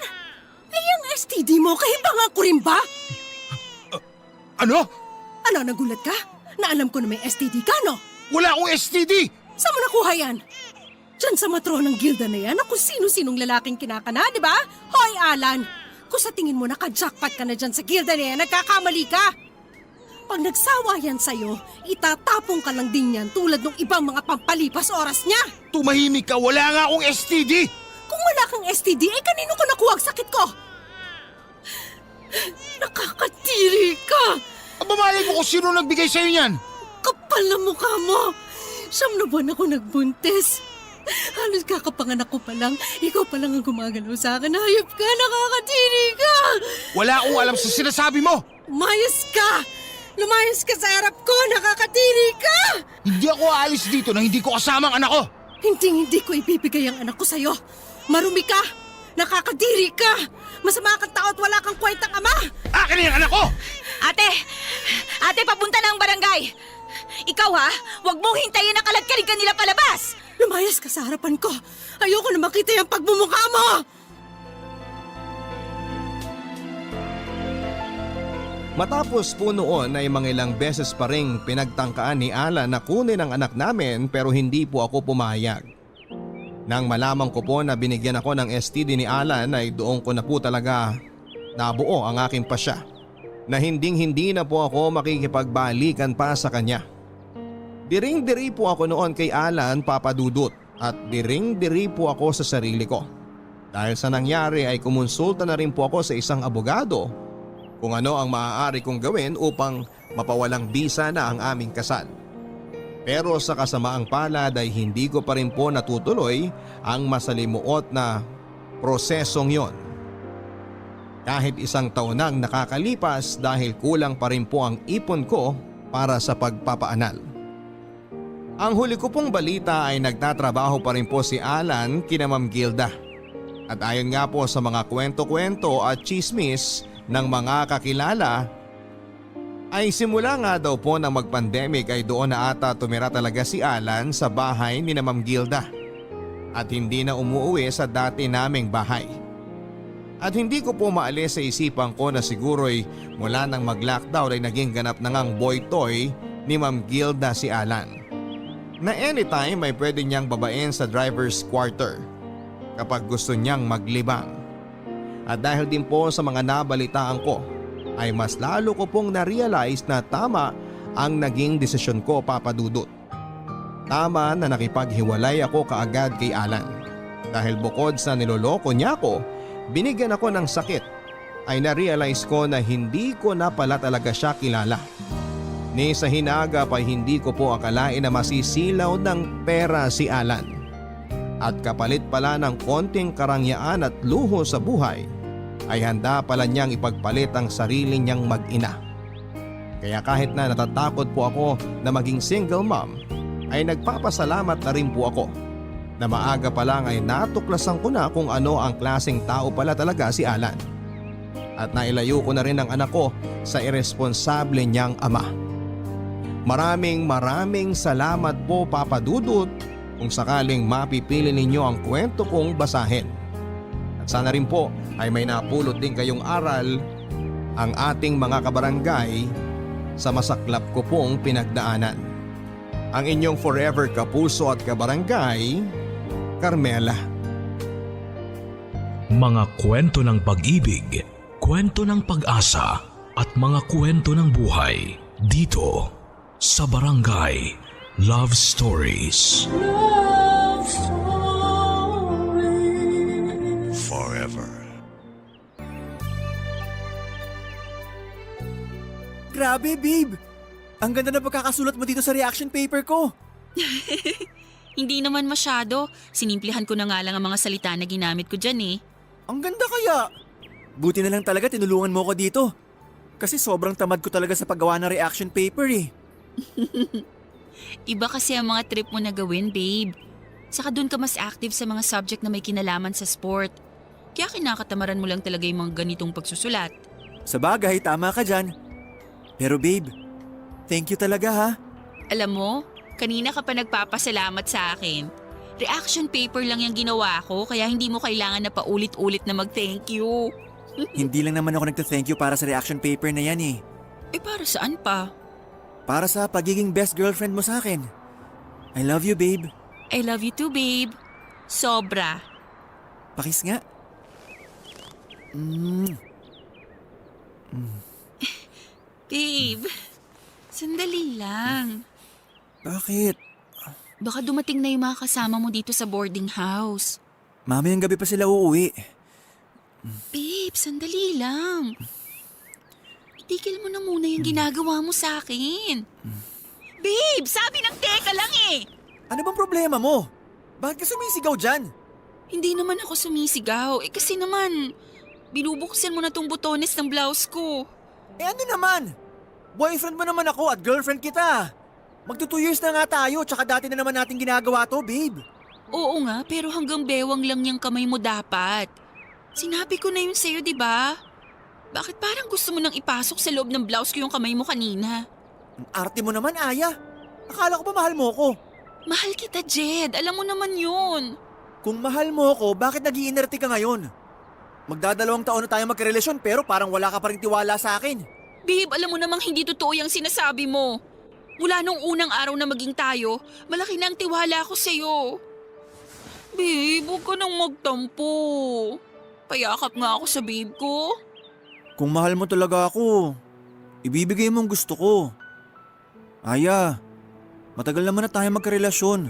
Ay, ang STD mo, kahibangan ko rin ba? Ano? Ano, nagulat ka? Na alam ko na may STD ka, no? Wala akong STD! Saan mo nakuha yan? Diyan sa matronang gilda na yan, na kung sino-sinong lalaking kinakana, di ba? Hoy, Alan! Kung sa tingin mo naka-jackpot ka na dyan sa gilda na yan, nagkakamali ka! Pag nagsawa yan sa'yo, itatapong ka lang din yan tulad ng ibang mga pampalipas oras niya! Tumahimik ka! Wala nga akong STD! Kung wala kang STD, eh kanino ko nakuha ang sakit ko? Nakakatiri ka! Abamalay mo kung sino nagbigay sa'yo niyan! Kapal na mukha mo! 9 na buwan ako nagbuntis. Halos kakapanganak ko pa lang, ikaw pa lang ang gumagalaw sa akin. Hayop ka, nakakatiri ka! Wala akong alam sa sinasabi mo! Lumayas ka! Lumayas ka sa harap ko, nakakatiri ka! Hindi ako aalis dito nang hindi ko kasama ang anak ko! Hindi ko ibibigay ang anak ko sa'yo. Marumi ka! Nakakadiri ka! Masama kang tao at wala kang kwentang ama! Akin na yung anak ko! Ate, papunta na ang barangay. Ikaw ha, huwag mong hintayin na kaladkarin ka nila palabas. Lumayas ka sa harapan ko! Ayoko na makita yung pagmumukha mo! Matapos po noon ay mga ilang beses pa ring pinagtangkaan ni Alan na kunin ang anak namin pero hindi po ako pumayag. Nang malaman ko po na binigyan ako ng STD ni Alan ay doon ko na po talaga nabuo ang aking pasya na hindi na po ako makikipagbalikan pa sa kanya. Diring-diri po ako noon kay Alan, Papa Dudut, at diring-diri po ako sa sarili ko. Dahil sa nangyari ay kumonsulta na rin po ako sa isang abogado kung ano ang maaari kong gawin upang mapawalang bisa na ang aming kasal. Pero sa kasamaang palad ay hindi ko pa rin po natutuloy ang masalimuot na prosesong yon. Kahit 1 taon nang nakakalipas dahil kulang pa rin po ang ipon ko para sa pagpapaanal. Ang huli ko pong balita ay nagtatrabaho pa rin po si Alan kina Ma'am Gilda. At ayon nga po sa mga kwento-kwento at chismis ng mga kakilala, ay simula nga daw po ng mag-pandemic ay doon na ata tumira talaga si Alan sa bahay ni Ma'am Gilda. At hindi na umuwi sa dati naming bahay. At hindi ko po maalis sa isipan ko na siguro'y mula nang mag-lockdown ay naging ganap na ngang boy toy ni Ma'am Gilda si Alan. Na anytime ay pwede niyang babain sa driver's quarter kapag gusto niyang maglibang. At dahil din po sa mga nabalitaan ko ay mas lalo ko pong na-realize na tama ang naging desisyon ko, Papa Dudut. Tama na nakipaghiwalay ako kaagad kay Alan. Dahil bukod sa niloloko niya ako, binigyan ako ng sakit, ay na-realize ko na hindi ko na pala talaga siya kilala. Ni sa hinagap ay hindi ko po akalain na masisilaw ng pera si Alan. At kapalit pala ng konting karangyaan at luho sa buhay, ay handa pala niyang ipagpalit ang sarili niyang mag-ina. Kaya kahit na natatakot po ako na maging single mom, ay nagpapasalamat na rin po ako na maaga pa lang ay natuklasan ko na kung ano ang klaseng tao pala talaga si Alan. At nailayo ko na rin ang anak ko sa irresponsable niyang ama. Maraming salamat po, Papa Dudut, kung sakaling mapipili ninyo ang kwento kong basahin. At sana rin po ay may napulot din kayong aral ang ating mga kabarangay sa masaklap ko pong pinagdaanan. Ang inyong forever kapuso at kabarangay, Carmela. Mga kwento ng pag-ibig, kwento ng pag-asa at mga kwento ng buhay dito sa Barangay Love Stories. Love Stories. Forever. Grabe, babe! Ang ganda na pagkakasulat mo dito sa reaction paper ko. Hindi naman masyado. Sinimplihan ko na nga lang ang mga salita na ginamit ko dyan eh. Ang ganda kaya! Buti na lang talaga tinulungan mo ko dito. Kasi sobrang tamad ko talaga sa paggawa ng reaction paper eh. Iba kasi ang mga trip mo na gawin, babe. Saka doon ka mas active sa mga subject na may kinalaman sa sport. Kaya kinakatamaran mo lang talaga yung mga ganitong pagsusulat. Sa bagay, tama ka dyan. Pero babe, thank you talaga ha. Alam mo, kanina ka pa nagpapasalamat sa akin. Reaction paper lang yung ginawa ko kaya hindi mo kailangan na paulit-ulit na mag-thank you. Hindi lang naman ako nagta-thank you para sa reaction paper na yan eh. Eh para saan pa? Para sa pagiging best girlfriend mo sa akin. I love you, babe. I love you too, babe. Sobra. Pakis nga. Babe, sandali lang. Bakit? Baka dumating na yung mga kasama mo dito sa boarding house. Mamayang gabi pa sila uuwi. Babe, sandali lang. Itigil mo na muna yung ginagawa mo sa akin. Babe, sabi ng teka lang eh. Ano bang problema mo? Bakit ka sumisigaw dyan? Hindi naman ako sumisigaw. Eh kasi naman, binubuksan mo na tong botones ng blouse ko. Eh ano naman? Boyfriend mo naman ako at girlfriend kita. Magto 2 years na nga tayo tsaka dati na naman natin ginagawa to, babe. Oo nga, pero hanggang bewang lang yung kamay mo dapat. Sinabi ko na yun sa'yo, di ba? Bakit parang gusto mo nang ipasok sa loob ng blouse ko yung kamay mo kanina? Ang arte mo naman, Aya. Akala ko ba mahal mo ko? Mahal kita, Jed. Alam mo naman yun. Kung mahal mo ko, bakit nag-iinerte ka ngayon? Magdadalawang taon na tayo magkarelasyon pero parang wala ka pa rin tiwala sa akin. Babe, alam mo namang hindi totoo yung sinasabi mo. Mula nung unang araw na maging tayo, malaki na ang tiwala ko sa'yo. Babe, huwag ka nang magtampo. Payakap nga ako sa babe ko. Kung mahal mo talaga ako, ibibigay mo ang gusto ko. Aya, matagal naman na tayo magkarelasyon.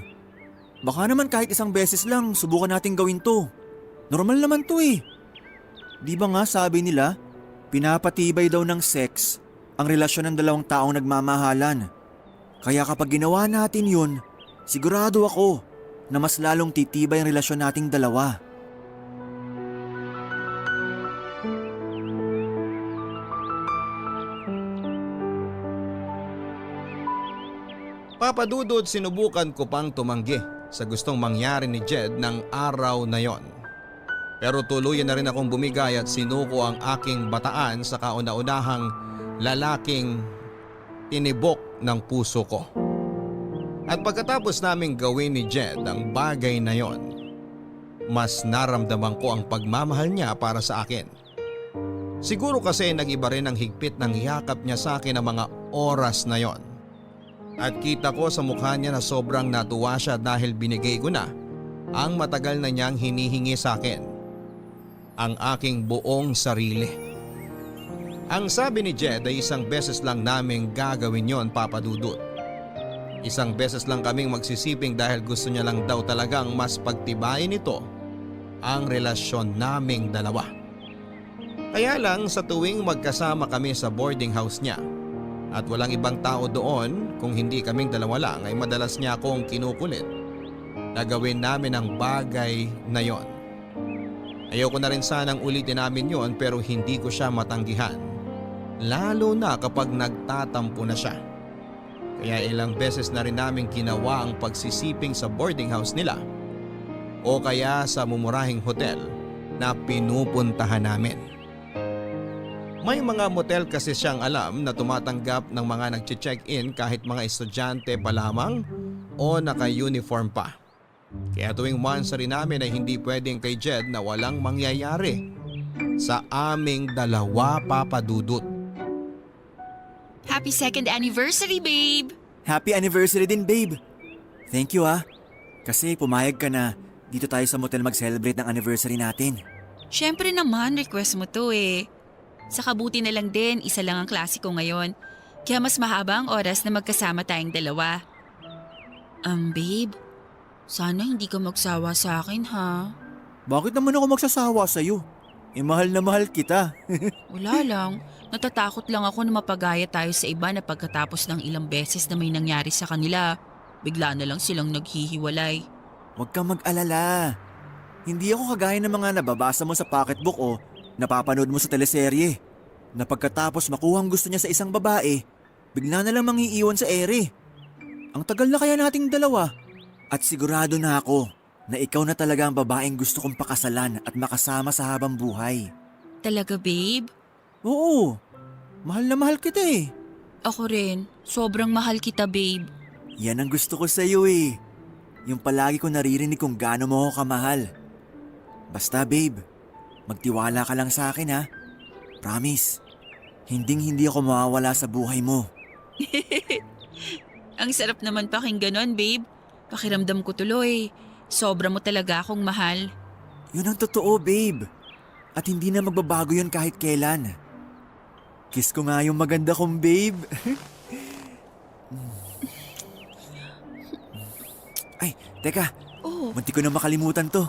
Baka naman kahit isang beses lang subukan natin gawin to. Normal naman to eh. Di ba nga sabi nila, pinapatibay daw ng sex ang relasyon ng dalawang taong nagmamahalan. Kaya kapag ginawa natin yun, sigurado ako na mas lalong titibay ang relasyon nating dalawa. Papadudod, sinubukan ko pang tumanggi sa gustong mangyari ni Jed ng araw na yon. Pero tuluyan na rin akong bumigay at sinuko ang aking bataan sa kauna-unahang lalaking tinibok ng puso ko. At pagkatapos naming gawin ni Jed ang bagay na yon, mas naramdaman ko ang pagmamahal niya para sa akin. Siguro kasi nag-iba rin ang higpit ng yakap niya sa akin ng mga oras na yon. At kita ko sa mukha niya na sobrang natuwa siya dahil binigay ko na ang matagal na niyang hinihingi sa akin. Ang aking buong sarili. Ang sabi ni Jed ay isang beses lang naming gagawin yon, Papa Dudut. Isang beses lang kaming magsisiping dahil gusto niya lang daw talagang mas pagtibayin ito ang relasyon naming dalawa. Kaya lang sa tuwing magkasama kami sa boarding house niya at walang ibang tao doon kung hindi kaming dalawa lang ay madalas niya akong kinukulit na gawin namin ang bagay na yon. Ayoko na rin sanang ulitin namin yon pero hindi ko siya matanggihan. Lalo na kapag nagtatampo na siya. Kaya ilang beses na rin namin ginawa ang pagsisiping sa boarding house nila o kaya sa mumurahing hotel na pinupuntahan namin. May mga motel kasi siyang alam na tumatanggap ng mga nagche-check-in kahit mga estudyante pa lamang o naka-uniform pa. Kaya tuwing monthsary namin ay hindi pwedeng kay Jed na walang mangyayari sa aming dalawa, Papa Dudut. Happy 2nd anniversary, babe! Happy anniversary din, babe. Thank you ah. Kasi pumayag ka na dito tayo sa motel mag-celebrate ng anniversary natin. Siyempre naman, request mo to eh. Sa kabuti na lang din, isa lang ang klase ko ngayon. Kaya mas mahaba ang oras na magkasama tayong dalawa. Babe, sana hindi ka magsawa sa akin ha. Bakit naman ako magsasawa sa'yo? Mahal na mahal kita. Wala lang. Natatakot lang ako na mapagaya tayo sa iba na pagkatapos ng ilang beses na may nangyari sa kanila, bigla na lang silang naghihiwalay. Huwag kang mag-alala. Hindi ako kagaya ng mga nababasa mo sa pocketbook o napapanood mo sa teleserye. Na pagkatapos makuha ang gusto niya sa isang babae, bigla na lang mangiiwan sa ere. Ang tagal na kaya nating dalawa. At sigurado na ako na ikaw na talaga ang babaeng gusto kong pakasalan at makasama sa habang buhay. Talaga, babe? Oo, mahal na mahal kita eh. Ako rin. Sobrang mahal kita, babe. Yan ang gusto ko sa'yo eh. Yung palagi ko naririnig kung gaano mo ako kamahal. Basta babe, magtiwala ka lang sa akin ha. Promise, hindi ako mawawala sa buhay mo. Ang sarap naman pakinggan nun, babe. Pakiramdam ko tuloy. Sobra mo talaga akong mahal. Yun ang totoo babe. At hindi na magbabago yun kahit kailan. Kiss ko nga yung maganda kong babe. Ay, teka. Oh, Munti ko na makalimutan to.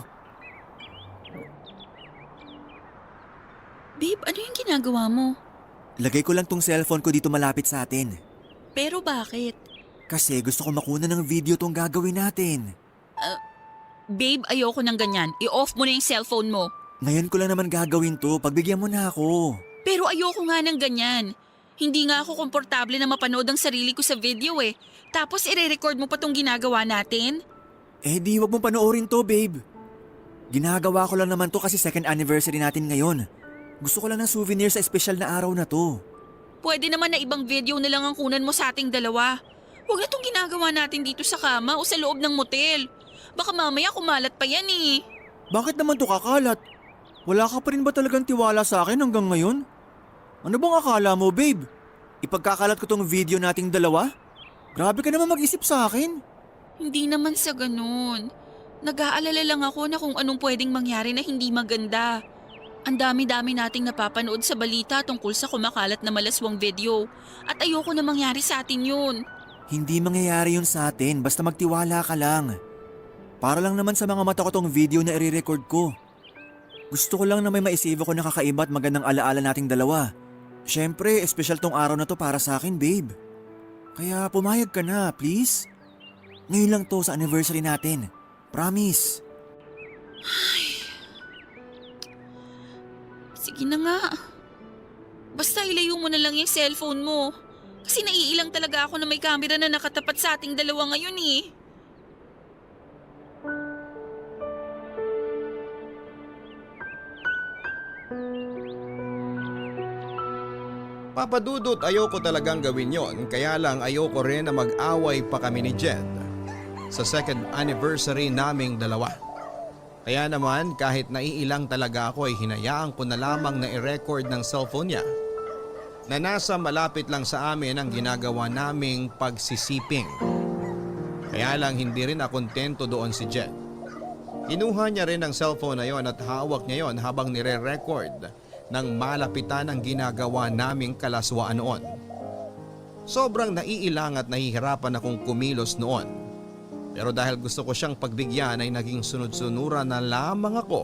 babe, ano yung ginagawa mo? Lagay ko lang tong cellphone ko dito malapit sa atin. Pero bakit? Kasi gusto ko makuna ng video tong gagawin natin. Babe, ayoko ng ganyan. I-off mo na yung cellphone mo. Ngayon ko lang naman gagawin to, pagbigyan mo na ako. Pero ayoko nga ng ganyan. Hindi nga ako komportable na mapanood ang sarili ko sa video eh. Tapos ire-record mo pa tong ginagawa natin? Eh di wag mong panoorin to babe. Ginagawa ko lang naman to kasi second anniversary natin ngayon. Gusto ko lang ng souvenir sa espesyal na araw na to. Pwede naman na ibang video na lang ang kunan mo sa ating dalawa. Huwag na tong ginagawa natin dito sa kama o sa loob ng motel. Baka mamaya kumalat pa yan eh. Bakit naman to kakalat? Wala ka pa rin ba talagang tiwala sa akin hanggang ngayon? Ano bang akala mo babe? Ipagkakalat ko tong video nating dalawa? Grabe ka naman mag-isip sa akin. Hindi naman sa ganun. Nag-aalala lang ako na kung anong pwedeng mangyari na hindi maganda. Ang dami-dami nating napapanood sa balita tungkol sa kumakalat na malaswang video. At ayoko na mangyari sa atin yun. Hindi mangyayari yun sa atin, basta magtiwala ka lang. Para lang naman sa mga mata ko tong video na i-record ko. Gusto ko lang na may maisave ako na kakaiba at magandang alaala nating dalawa. Siyempre, espesyal tong araw na to para sa akin, babe. Kaya pumayag ka na, please. Ngayon lang to sa anniversary natin. Promise. Sige na nga. Basta ilayo mo na lang yung cellphone mo. Kasi naiilang talaga ako na may camera na nakatapat sa ating dalawa ngayon eh. Papadudot, ayoko talagang gawin yon, kaya lang ayoko rin na mag-away pa kami ni Jed sa second anniversary naming dalawa. Kaya naman kahit naiilang talaga ako ay hinayaan ko na lamang na i-record ng cellphone niya na nasa malapit lang sa amin ang ginagawa naming pagsisiping. Kaya lang hindi rin ako kontento doon si Jed. Kinuha niya rin ang cellphone na yon at hawak niya yon habang nire-record ng malapitan ang ginagawa naming kalaswaan noon. Sobrang naiilang at nahihirapan akong kumilos noon. Pero dahil gusto ko siyang pagbigyan ay naging sunod-sunuran na lamang ako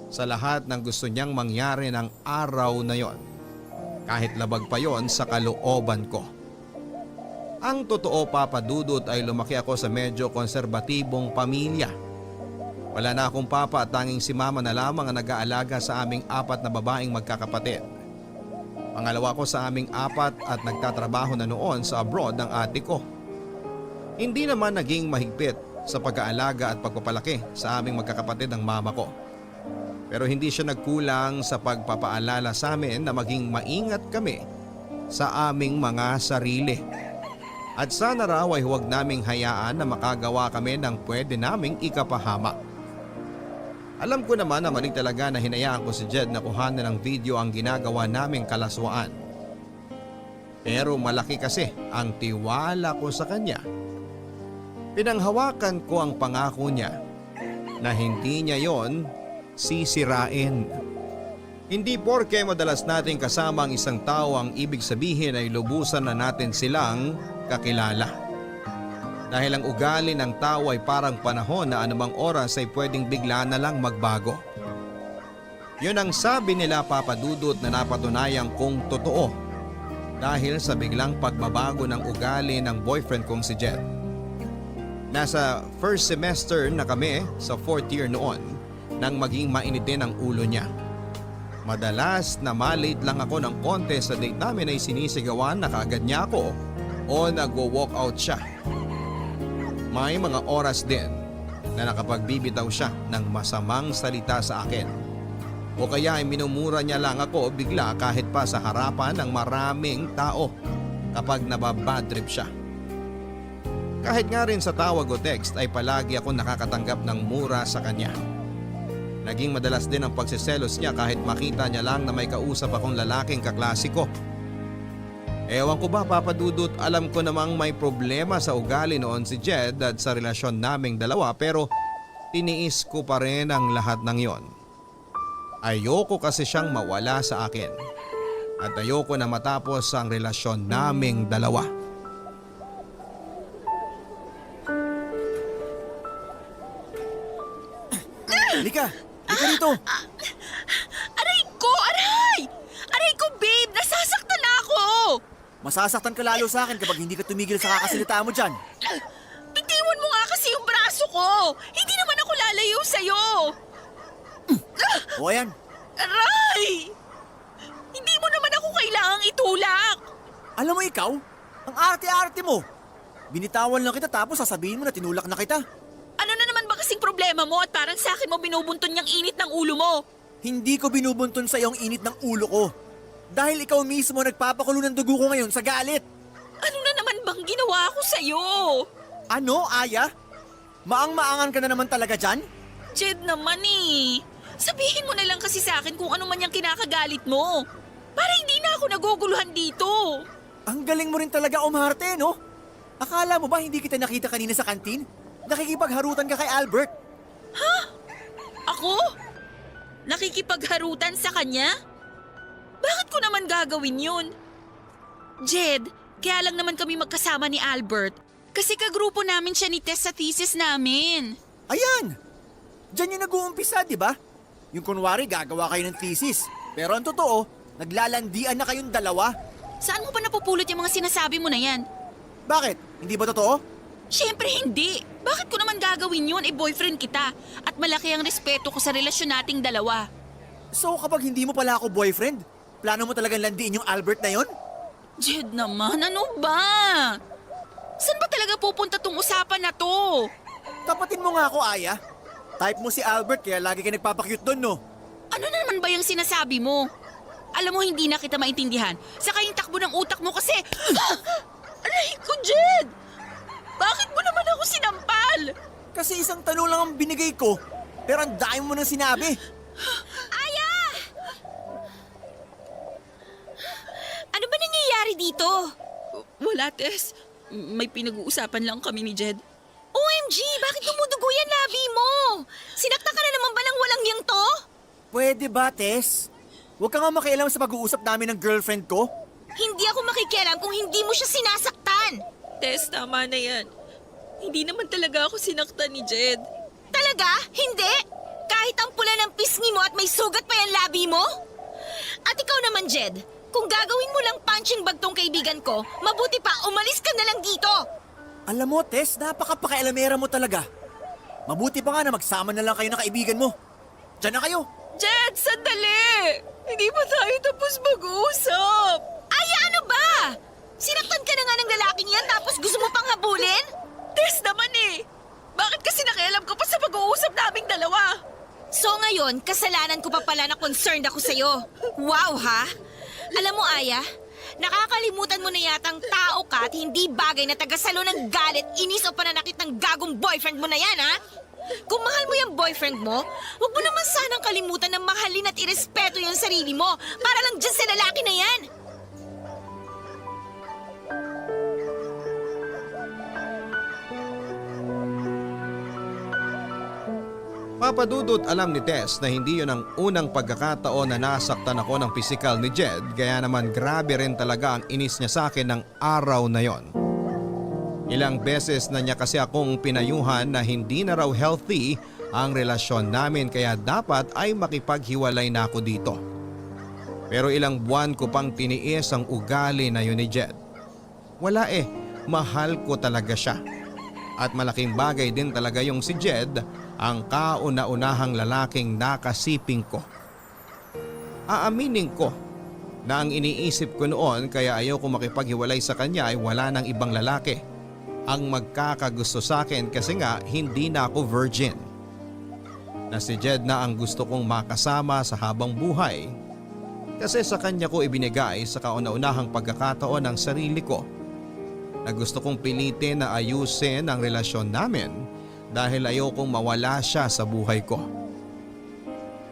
sa lahat ng gusto niyang mangyari ng araw na yon. Kahit labag pa yon sa kalooban ko. Ang totoo, Papa Dudut, ay lumaki ako sa medyo konserbatibong pamilya. Wala na akong papa at tanging si mama na lamang ang nag-aalaga sa aming 4 na babaeng magkakapatid. Pangalawa ko sa aming 4 at nagtatrabaho na noon sa abroad ng ate ko. Hindi naman naging mahigpit sa pag-aalaga at pagpapalaki sa aming magkakapatid ang mama ko. Pero hindi siya nagkulang sa pagpapaalala sa amin na maging maingat kami sa aming mga sarili. At sana raw ay huwag naming hayaan na makagawa kami ng pwede naming ikapahamak. Alam ko naman na mali talaga na hinayaan ko si Jed na kuhanan ng video ang ginagawa naming kalaswaan. Pero malaki kasi ang tiwala ko sa kanya. Pinanghawakan ko ang pangako niya na hindi niya yon sisirain. Hindi porke madalas nating kasama ang isang tao ang ibig sabihin ay lubusan na natin silang kakilala. Dahil ang ugali ng tao ay parang panahon na anumang oras ay pwedeng bigla na lang magbago. Yun ang sabi nila Papa Dudut na napatunayan kong totoo dahil sa biglang pagbabago ng ugali ng boyfriend kong si Jed. Nasa first semester na kami sa 4th year noon nang maging mainitin ang ulo niya. Madalas na malate lang ako ng konti sa date namin ay sinisigawan na kaagad niya ako o nagwo-walk out siya. May mga oras din na nakapagbibitaw siya ng masamang salita sa akin. O kaya ay minumura niya lang ako bigla kahit pa sa harapan ng maraming tao kapag nababad trip siya. Kahit nga rin sa tawag o text ay palagi ako nakakatanggap ng mura sa kanya. Naging madalas din ang pagsiselos niya kahit makita niya lang na may kausap akong lalaking kaklase ko. Ewan ko ba Papa Dudut, alam ko namang may problema sa ugali noon si Jed at sa relasyon naming dalawa pero tiniis ko pa rin ang lahat ng yon. Ayoko kasi siyang mawala sa akin at ayoko na matapos ang relasyon naming dalawa. Halika! Halika dito! Aray ko! Aray! Aray ko, babe! Nasasaktan na ako! Masasaktan ka lalo sa akin kapag hindi ka tumigil sa kakasalita mo dyan. Bitiwan mo nga kasi yung braso ko! Hindi naman ako lalayo sa'yo! O ayan, Aray! Hindi mo naman ako kailangang itulak! alam mo ikaw, ang arte-arte mo. Binitawan lang kita tapos sasabihin mo na tinulak na kita. Ano na naman ba kasing problema mo at parang sa akin mo binubunton niyang init ng ulo mo? Hindi ko binubunton sa iyong init ng ulo ko. Dahil ikaw mismo nagpapakulo ng dugo ko ngayon sa galit. Ano na naman bang ginawa ko sa'yo? Ano, Aya? Maang-maangan ka na naman talaga dyan? Jed naman eh. Sabihin mo na lang kasi sa akin kung ano man yung kinakagalit mo. Para hindi na ako naguguluhan dito. Ang galing mo rin talaga umarte, no? Akala mo ba hindi kita nakita kanina sa kantin? Nakikipagharutan ka kay Albert. Ako? Nakikipagharutan sa kanya? Bakit ko naman gagawin yun? Jed, kaya lang naman kami magkasama ni Albert. Kasi kagrupo namin siya ni Tess sa thesis namin. Ayan! Diyan yung nag-uumpisa, di ba? Yung kunwari gagawa kayo ng thesis. Pero ang totoo, naglalandian na kayong dalawa. Saan mo ba napupulot yung mga sinasabi mo na yan? Bakit? Hindi ba totoo? Siyempre hindi. Bakit ko naman gagawin yun? Boyfriend kita. At malaki ang respeto ko sa relasyon nating dalawa. So kapag hindi mo pala ako boyfriend, plano mo talagang landiin yung Albert na yon? Jed naman, ano ba? Saan ba talaga pupunta tong usapan na to? Tapatin mo nga ako, Aya. Type mo si Albert kaya lagi ka nagpapakyut doon, no? Ano na naman ba yung sinasabi mo? Alam mo, hindi na kita maintindihan. Saka yung takbo ng utak mo kasi... Aray ko, Jed! Bakit mo naman ako sinampal? Kasi isang tanong lang ang binigay ko, pero ang dami mo nang sinabi. Aya! Ano ba nangyayari dito? Wala, Tess. May pinag-uusapan lang kami ni Jed. OMG! Bakit dumudugo yan labi mo? Sinakta ka na naman ba ng walang yang to? Pwede ba, Tess? Huwag ka nga makialam sa pag-uusap namin ng girlfriend ko. Hindi ako makikialam kung hindi mo siya sinasaktan. Tess, tama na yan. Hindi naman talaga ako sinaktan ni Jed. Talaga? Hindi? Kahit ang pula ng pisngi mo at may sugat pa yung labi mo? At ikaw naman, Jed, kung gagawin mo lang punching bag tong kaibigan ko, mabuti pa umalis ka na lang dito. Alam mo, Tess, napaka-pakialamera mo talaga. Mabuti pa nga na magsama na lang kayo ng kaibigan mo. Diyan na kayo. Jed, sandali! Hindi pa tayo tapos mag-uusap. Ay, ano ba? Sinaktan ka na nga ng lalaking yan tapos gusto mo pang habulin? Tess naman eh! Bakit kasi nakialam ka pa sa pag-uusap naming dalawa? So ngayon, kasalanan ko pa pala na concerned ako sa'yo. Wow, ha? Alam mo, Aya, nakakalimutan mo na yatang tao ka at hindi bagay na tagasalo ng galit, inis o pananakit ng gagong boyfriend mo na yan, ha? Kung mahal mo yung boyfriend mo, huwag mo naman sanang kalimutan na mahalin at irespeto yung sarili mo para lang dyan sa lalaki na yan. Papa Dudut, alam ni Tess na hindi yun ang unang pagkakataon na nasaktan ako ng pisikal ni Jed, kaya naman grabe rin talaga ang inis niya sa akin ng araw na yon. Ilang beses na niya kasi akong pinayuhan na hindi na raw healthy ang relasyon namin kaya dapat ay makipaghiwalay na ako dito. Pero ilang buwan ko pang tiniis ang ugali na yun ni Jed. Wala mahal ko talaga siya. At malaking bagay din talaga yung si Jed, ang kauna-unahang lalaking nakasiping ko. Aaminin ko na ang iniisip ko noon kaya ayaw ko makipaghiwalay sa kanya ay wala ng ibang lalaki ang magkakagusto sa akin kasi nga hindi na ako virgin. Na si Jed na ang gusto kong makasama sa habang buhay kasi sa kanya ko ibinigay sa kauna-unahang pagkakataon ng sarili ko na gusto kong pilitin na ayusin ang relasyon namin dahil ayaw kong mawala siya sa buhay ko.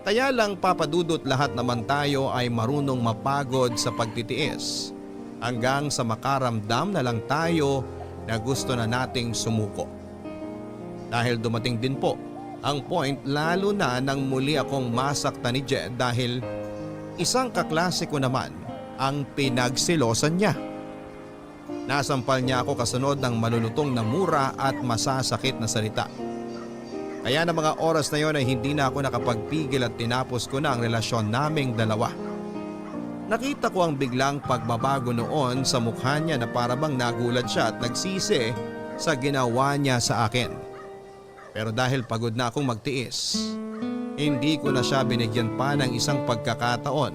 Kaya lang papadudot lahat naman tayo ay marunong mapagod sa pagtitiis hanggang sa makaramdam na lang tayo na gusto na nating sumuko. Dahil dumating din po ang point lalo na nang muli akong masaktan ni Jed dahil isang kaklase ko naman ang pinagsilosan niya. Nasampal niya ako kasunod ng malulutong na mura at masasakit na salita. Kaya na mga oras na yon ay hindi na ako nakapagpigil at tinapos ko na ang relasyon naming dalawa. Nakita ko ang biglang pagbabago noon sa mukha niya na para bang nagulat siya at nagsisi sa ginawa niya sa akin. Pero dahil pagod na akong magtiis, hindi ko na siya binigyan pa ng isang pagkakataon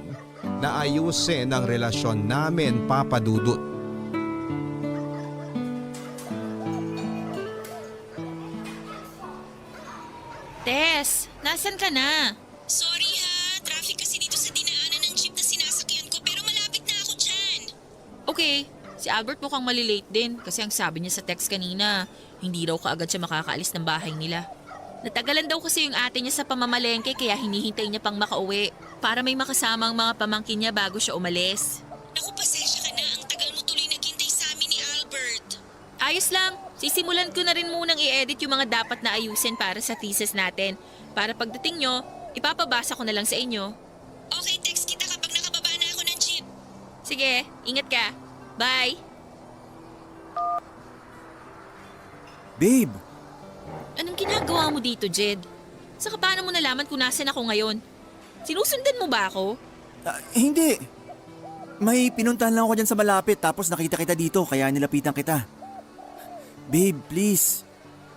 na ayusin ang relasyon namin, Papa Dudut. Tess, nasan ka na? Sorry ha, traffic kasi dito sa dinaanan ng jeep na sinasakyan ko pero malapit na ako dyan. Okay, si Albert mukhang malilate din kasi ang sabi niya sa text kanina, hindi raw kaagad siya makakaalis ng bahay nila. Natagalan daw kasi yung ate niya sa pamamalengke kaya hinihintay niya pang makauwi para may makasama ang mga pamangkin niya bago siya umalis. Naku, pasensya ka na, ang tagal mo tuloy naghintay sa amin ni Albert. Ayos lang, sisimulan ko na rin munang i-edit yung mga dapat na ayusin para sa thesis natin. Para pagdating nyo, ipapabasa ko na lang sa inyo. Okay, text kita kapag nakababa na ako ng jeep. Sige, ingat ka. Bye! Babe, Anong ginagawa mo dito, Jed? Saka paano mo nalaman kung nasan ako ngayon? Sinusundan mo ba ako? hindi. May pinuntahan lang ako dyan sa malapit tapos nakita kita dito kaya nilapitan kita. Babe, please.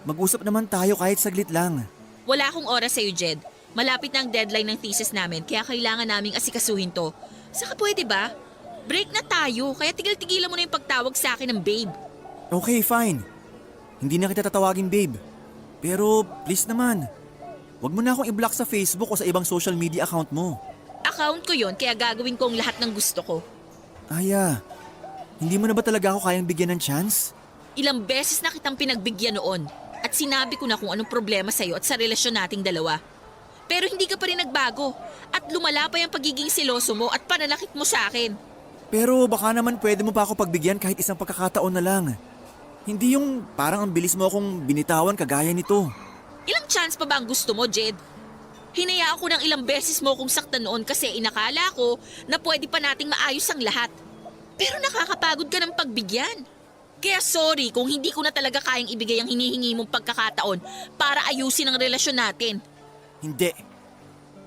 Mag-usap naman tayo kahit saglit lang. Wala akong oras sa'yo, Jed. Malapit na ang deadline ng thesis namin kaya kailangan naming asikasuhin to. Saka pwede ba? Break na tayo kaya tigil-tigilan mo na yung pagtawag sa akin ng babe. Okay, fine. Hindi na kita tatawagin, babe. Pero please naman, wag mo na akong i-block sa Facebook o sa ibang social media account mo. Account ko yon kaya gagawin ko ang lahat ng gusto ko. Aya, hindi mo na ba talaga ako kayang bigyan ng chance? Ilang beses na kitang pinagbigyan noon at sinabi ko na kung anong problema sa'yo at sa relasyon nating dalawa. Pero hindi ka pa rin nagbago at lumala pa yung pagiging seloso mo at pananakit mo sa akin. Pero baka naman pwede mo pa ako pagbigyan kahit isang pagkakataon na lang. Hindi yung parang ang bilis mo akong binitawan kagaya nito. Ilang chance pa ba ang gusto mo, Jed? Hinaya ako ng ilang beses mo kung saktan noon kasi inakala ko na pwede pa nating maayos ang lahat. Pero nakakapagod ka ng pagbigyan. Kaya sorry kung hindi ko na talaga kayang ibigay ang hinihingi mong pagkakataon para ayusin ang relasyon natin. Hindi.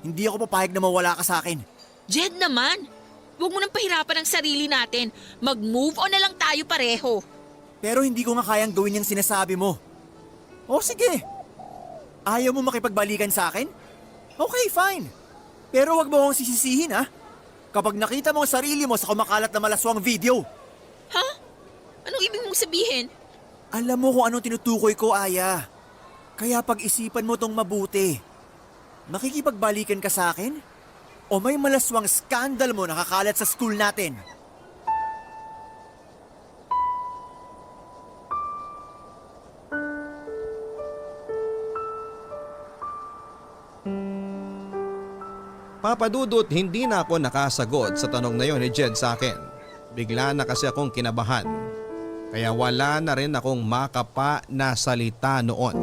Hindi ako papayag na mawala ka sa akin. Jed naman, huwag mo nang pahirapan ang sarili natin. Mag-move on na lang tayo pareho. Pero hindi ko nga kayang gawin yung sinasabi mo. O sige. Ayaw mo makipagbalikan sa akin? Okay, fine. Pero wag mo akong sisisihin ha. Kapag nakita mo ang sarili mo sa kumakalat na malaswang video. Ha? Anong ibig mong sabihin? Alam mo kung anong tinutukoy ko, Aya. Kaya pag-isipan mo tong mabuti. Makikipagbalikan ka sa akin? O may malaswang skandal mo nakakalat sa school natin? Papadudot, hindi na ako nakasagot sa tanong na yon ni Jed sa akin. Bigla na kasi akong kinabahan. Kaya wala na rin akong makapa na salita noon.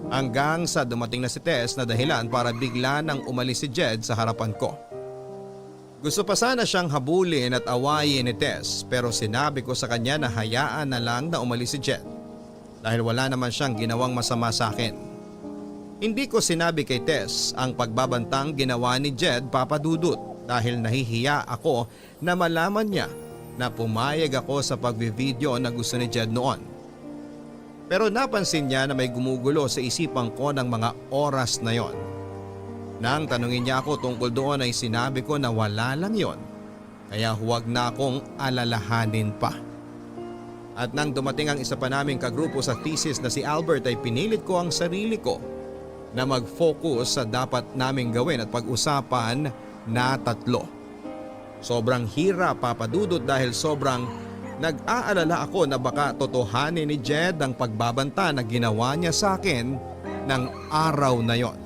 Hanggang sa dumating na si Tess na dahilan para bigla nang umalis si Jed sa harapan ko. Gusto pa sana siyang habulin at awayin ni Tess pero sinabi ko sa kanya na hayaan na lang na umalis si Jed dahil wala naman siyang ginawang masama sa akin. Hindi ko sinabi kay Tess ang pagbabantang ginawa ni Jed, Papa Dudut, dahil nahihiya ako na malaman niya na pumayag ako sa pagbivideo na gusto ni Jed noon. Pero napansin niya na may gumugulo sa isipan ko ng mga oras na yon. Nang tanungin niya ako tungkol doon ay sinabi ko na wala lang yon, kaya huwag na akong alalahanin pa. At nang dumating ang isa pa naming kagrupo sa thesis na si Albert ay pinilit ko ang sarili ko na mag-focus sa dapat naming gawin at pag-usapan na tatlo. Sobrang hirap, Papa Dudut, dahil sobrang nag-aalala ako na baka totohanin ni Jed ang pagbabanta na ginawa niya sa akin ng araw na yon.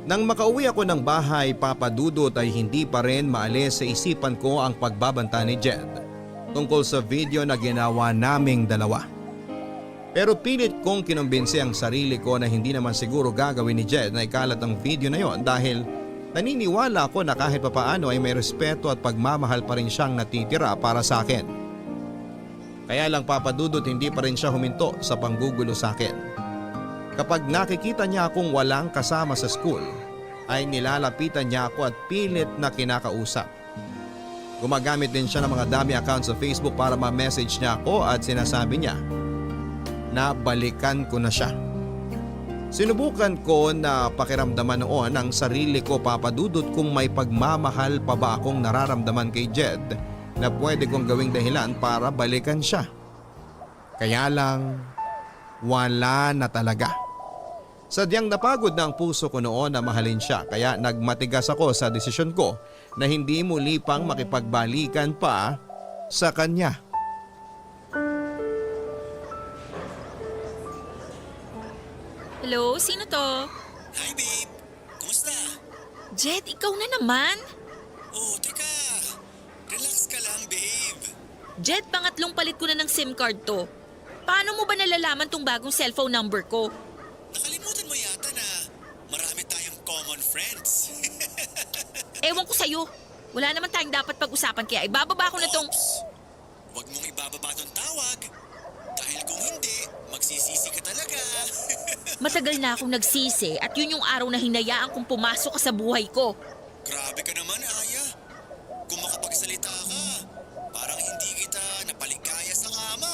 Nang makauwi ako ng bahay, Papa Dudut, ay hindi pa rin maalis sa isipan ko ang pagbabanta ni Jed tungkol sa video na ginawa naming dalawa. Pero pilit kong kinumbinsi ang sarili ko na hindi naman siguro gagawin ni Jed na ikalat ang video na yon dahil naniniwala ako na kahit papaano ay may respeto at pagmamahal pa rin siyang natitira para sa akin. Kaya lang, Papa Dudut, hindi pa rin siya huminto sa panggugulo sa akin. Kapag nakikita niya akong walang kasama sa school, ay nilalapitan niya ako at pilit na kinakausap. Gumagamit din siya ng mga dummy accounts sa Facebook para ma-message niya ako at sinasabi niya na balikan ko na siya. Sinubukan ko na pakiramdaman noon ang sarili ko, Papa Dudut, kung may pagmamahal pa ba akong nararamdaman kay Jed na pwede kong gawing dahilan para balikan siya. Kaya lang, wala na talaga. Sadyang napagod na ang puso ko noon na mahalin siya, kaya nagmatigas ako sa desisyon ko na hindi muli pang makipagbalikan pa sa kanya. Hello, sino to? Hi babe, kumusta? Jed, ikaw na naman? Oh, teka. Relax ka lang babe. Jed, pangatlong palit ko na ng SIM card to. Paano mo ba nalalaman tong bagong cellphone number ko? Nakalimutan mo yata na marami tayong common friends. Ewan ko sa'yo. Wala naman tayong dapat pag-usapan kaya ibababa ko na tong... Oops. Huwag mong ibababa tong tawag. Dahil kung hindi, magsisisi ka talaga. Matagal na akong nagsisi at yun yung araw na hinayaan kong pumasok ka sa buhay ko. Grabe ka naman, Aya. Kung makapagsalita ka, parang hindi kita napaligaya sa kama.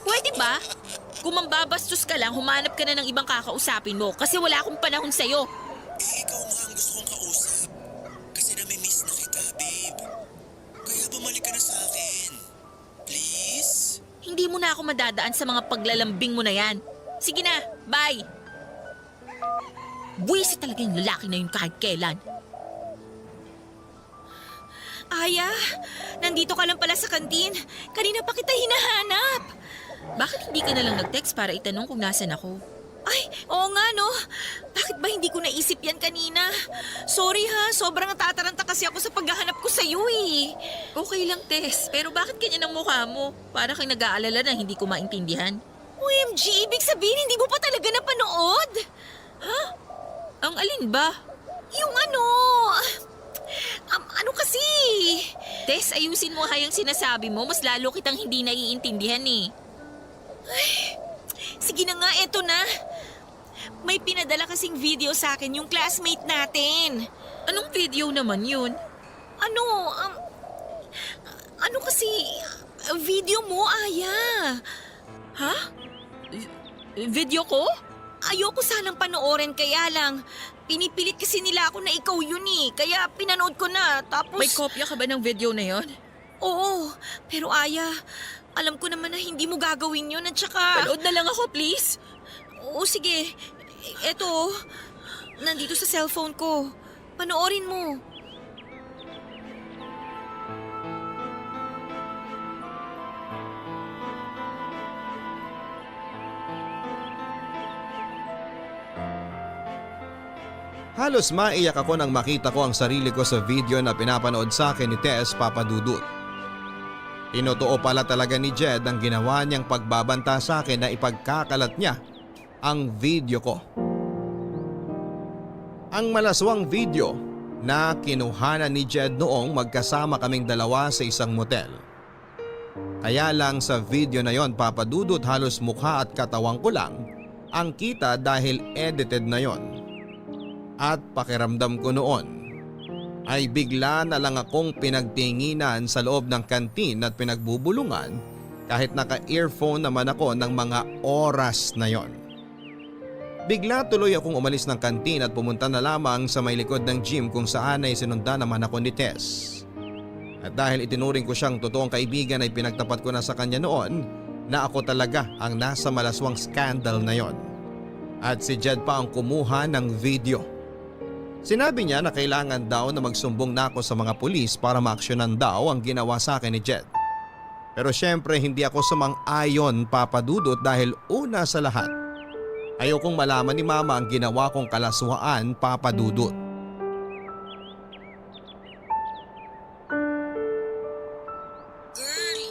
Pwede ba? Kung mambabastos ka lang, humanap ka na ng ibang kakausapin mo kasi wala akong panahon sa'yo. Ikaw nga ang gusto kong kausap. Kasi nami-miss na kita, babe. Kaya bumalik ka na sa akin. Please? Hindi mo na ako madadaan sa mga paglalambing mo na yan. Sige na, bye! Buwisit talaga yung lalaki na yun kahit kailan. Aya, nandito ka lang pala sa kantin. Kanina pa kita hinahanap. Bakit hindi ka na lang nag-text para itanong kung nasan ako? Ay, oo nga no. Bakit ba hindi ko naisip yan kanina? Sorry ha, sobrang natataranta kasi ako sa paghahanap ko sa iyo eh. Okay lang, Tess. Pero bakit ganyan ang mukha mo? Para kang nag-aalala na hindi ko maintindihan. OMG, ibig sabihin hindi mo pa talaga napanood? Ha? Ang alin ba? Yung ano... ano kasi? Tess, ayusin mo hayang sinasabi mo. Mas lalo kitang hindi naiintindihan eh. Ay, sige na nga, eto na. May pinadala kasing video sa akin yung classmate natin. Anong video naman yun? Ano kasi, video mo, Aya. Ha? Video ko? Ayoko sanang panoorin kaya lang. Pinipilit kasi nila ako na ikaw yun eh. Kaya pinanood ko na. Tapos... May kopya ka ba ng video na yon? Oo. Pero Aya, alam ko naman na hindi mo gagawin yun at saka... Panood na lang ako, please. Oo, sige. Eto, nandito sa cellphone ko. Panoorin mo. Halos maiyak ako nang makita ko ang sarili ko sa video na pinapanood sa akin ni Tess, Papa Dudut. Tinotoo pala talaga ni Jed ang ginawa niyang pagbabanta sa akin na ipagkakalat niya ang video ko. Ang malaswang video na kinuhanan ni Jed noong magkasama kaming dalawa sa isang motel. Kaya lang sa video na yon, Papa Dudut, halos mukha at katawang ko lang ang kita dahil edited na yon. At pakiramdam ko noon ay bigla na lang akong pinagtinginan sa loob ng kantin at pinagbubulungan kahit naka-earphone naman ako ng mga oras na yon. Bigla tuloy akong umalis ng kantin at pumunta na lamang sa may likod ng gym kung saan ay sinundan naman ako ni Tess. At dahil itinuring ko siyang totoong kaibigan ay pinagtapat ko na sa kanya noon na ako talaga ang nasa malaswang scandal na yon. At si Jed pa ang kumuha ng video. Sinabi niya na kailangan daw na magsumbong na ako sa mga pulis para maaksyonan daw ang ginawa sa akin ni Jed. Pero syempre hindi ako sumang-ayon, Papa Dudut, dahil una sa lahat, ayokong malaman ni Mama ang ginawa kong kalaswaan, Papa Dudut. Girl,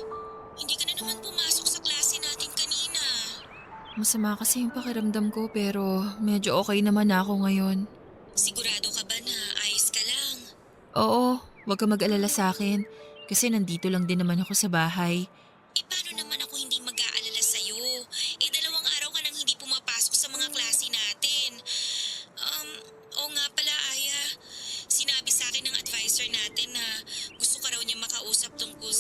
hindi ka na naman pumasok sa klase natin kanina. Masama kasi yung pakiramdam ko pero medyo okay naman ako ngayon. Sigurado ka ba na ayos ka lang? Oo, wag ka mag-alala sa akin kasi nandito lang din naman ako sa bahay. Paano naman ako hindi mag-aalala sa'yo? 2 araw ka nang hindi pumapasok sa mga klase natin. Oo nga pala, Aya. Sinabi sa akin ng advisor natin na gusto ka raw niya makausap tungkol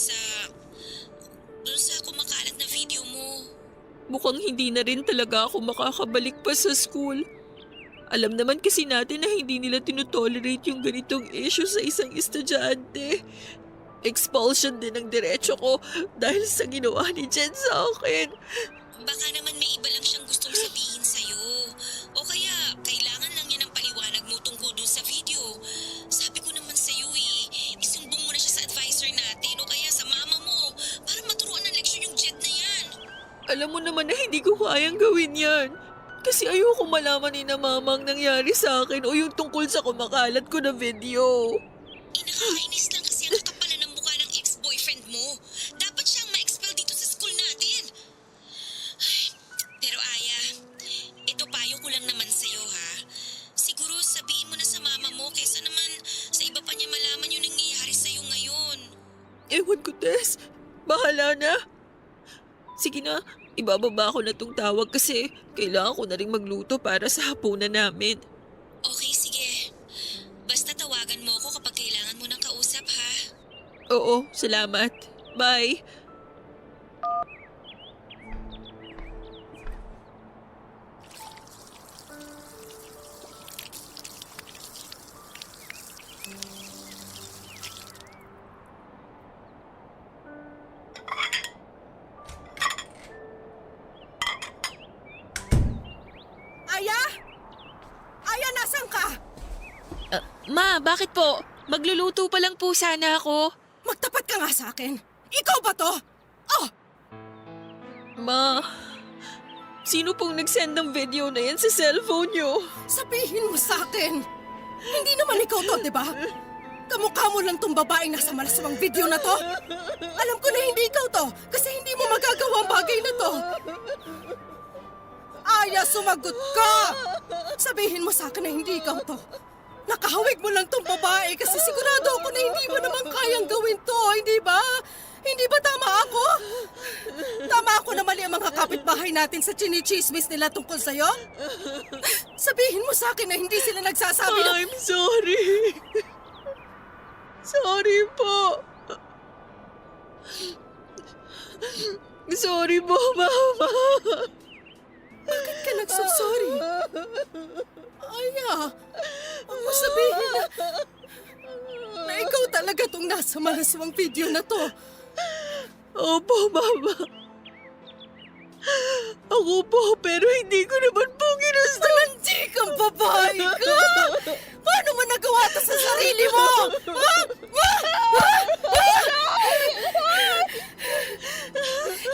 doon sa kumakalat na video mo. Mukhang hindi na rin talaga ako makakabalik pa sa school. Alam naman kasi natin na hindi nila tinutolerate yung ganitong issue sa isang estudyante. Expulsion din ang diretso ko dahil sa ginawa ni Jen sa akin. Baka naman may iba lang siyang gustong sabihin sa'yo. O kaya kailangan lang niya ng paliwanag mo tungkol dun sa video. Sabi ko naman sa'yo isumbong mo na siya sa advisor natin o kaya sa mama mo para maturuan ng leksyon yung Jet na yan. Alam mo naman na hindi ko kayang gawin yan. Kasi ayoko malaman ni na mama ang nangyari sa akin o yung tungkol sa kumakalat ko na video. Nakakainis lang kasi ang kakapalan ng mukha ng ex-boyfriend mo. Dapat siyang ma-expel dito sa school natin. Pero Aya, ito payo ko lang naman sa'yo ha. Siguro sabihin mo na sa mama mo kaysa naman sa iba pa niya malaman yung nangyayari sa'yo ngayon. Ewan ko, Tess. Bahala na. Sige na, ibababa ko na tong tawag kasi kailangan ko na rin magluto para sa hapunan namin. Okay, sige. Basta tawagan mo ako kapag kailangan mo ng kausap ha. Oo, salamat. Bye. Aya? Aya, nasan ka? Ma, bakit po? Magluluto pa lang po sana ako. Magtapat ka nga sa akin. Ikaw ba to? Oh, Ma, sino pong nag-send ng video na yan sa cellphone niyo? sabihin mo sa akin. Hindi naman ikaw to, di ba? Kamukha mo lang tong babaeng nasa malaswang video na to. Alam ko na hindi ikaw to kasi hindi mo magagawa ang bagay na to. Aya, sumagot ka! Sabihin mo sa akin na hindi ikaw to. Nakahawig mo lang tong babae kasi sigurado ako na hindi mo naman kayang gawin to, hindi ba? Hindi ba tama ako? Tama ako na mali ang mga kapitbahay natin sa chinichismis nila tungkol sa'yo? Sabihin mo sa akin na hindi sila nagsasabi na... I'm sorry. Sorry po. Sorry po, Mama. Bakit ka nagsasorry? Aya, huwag mo sabihin na ikaw talaga tong nasa malaswang video na to. Opo, Mama. Ako po, pero hindi ko naman po ginusto. Malandi kang babae ka! Paano mo nagawa to sa sarili mo? Ha?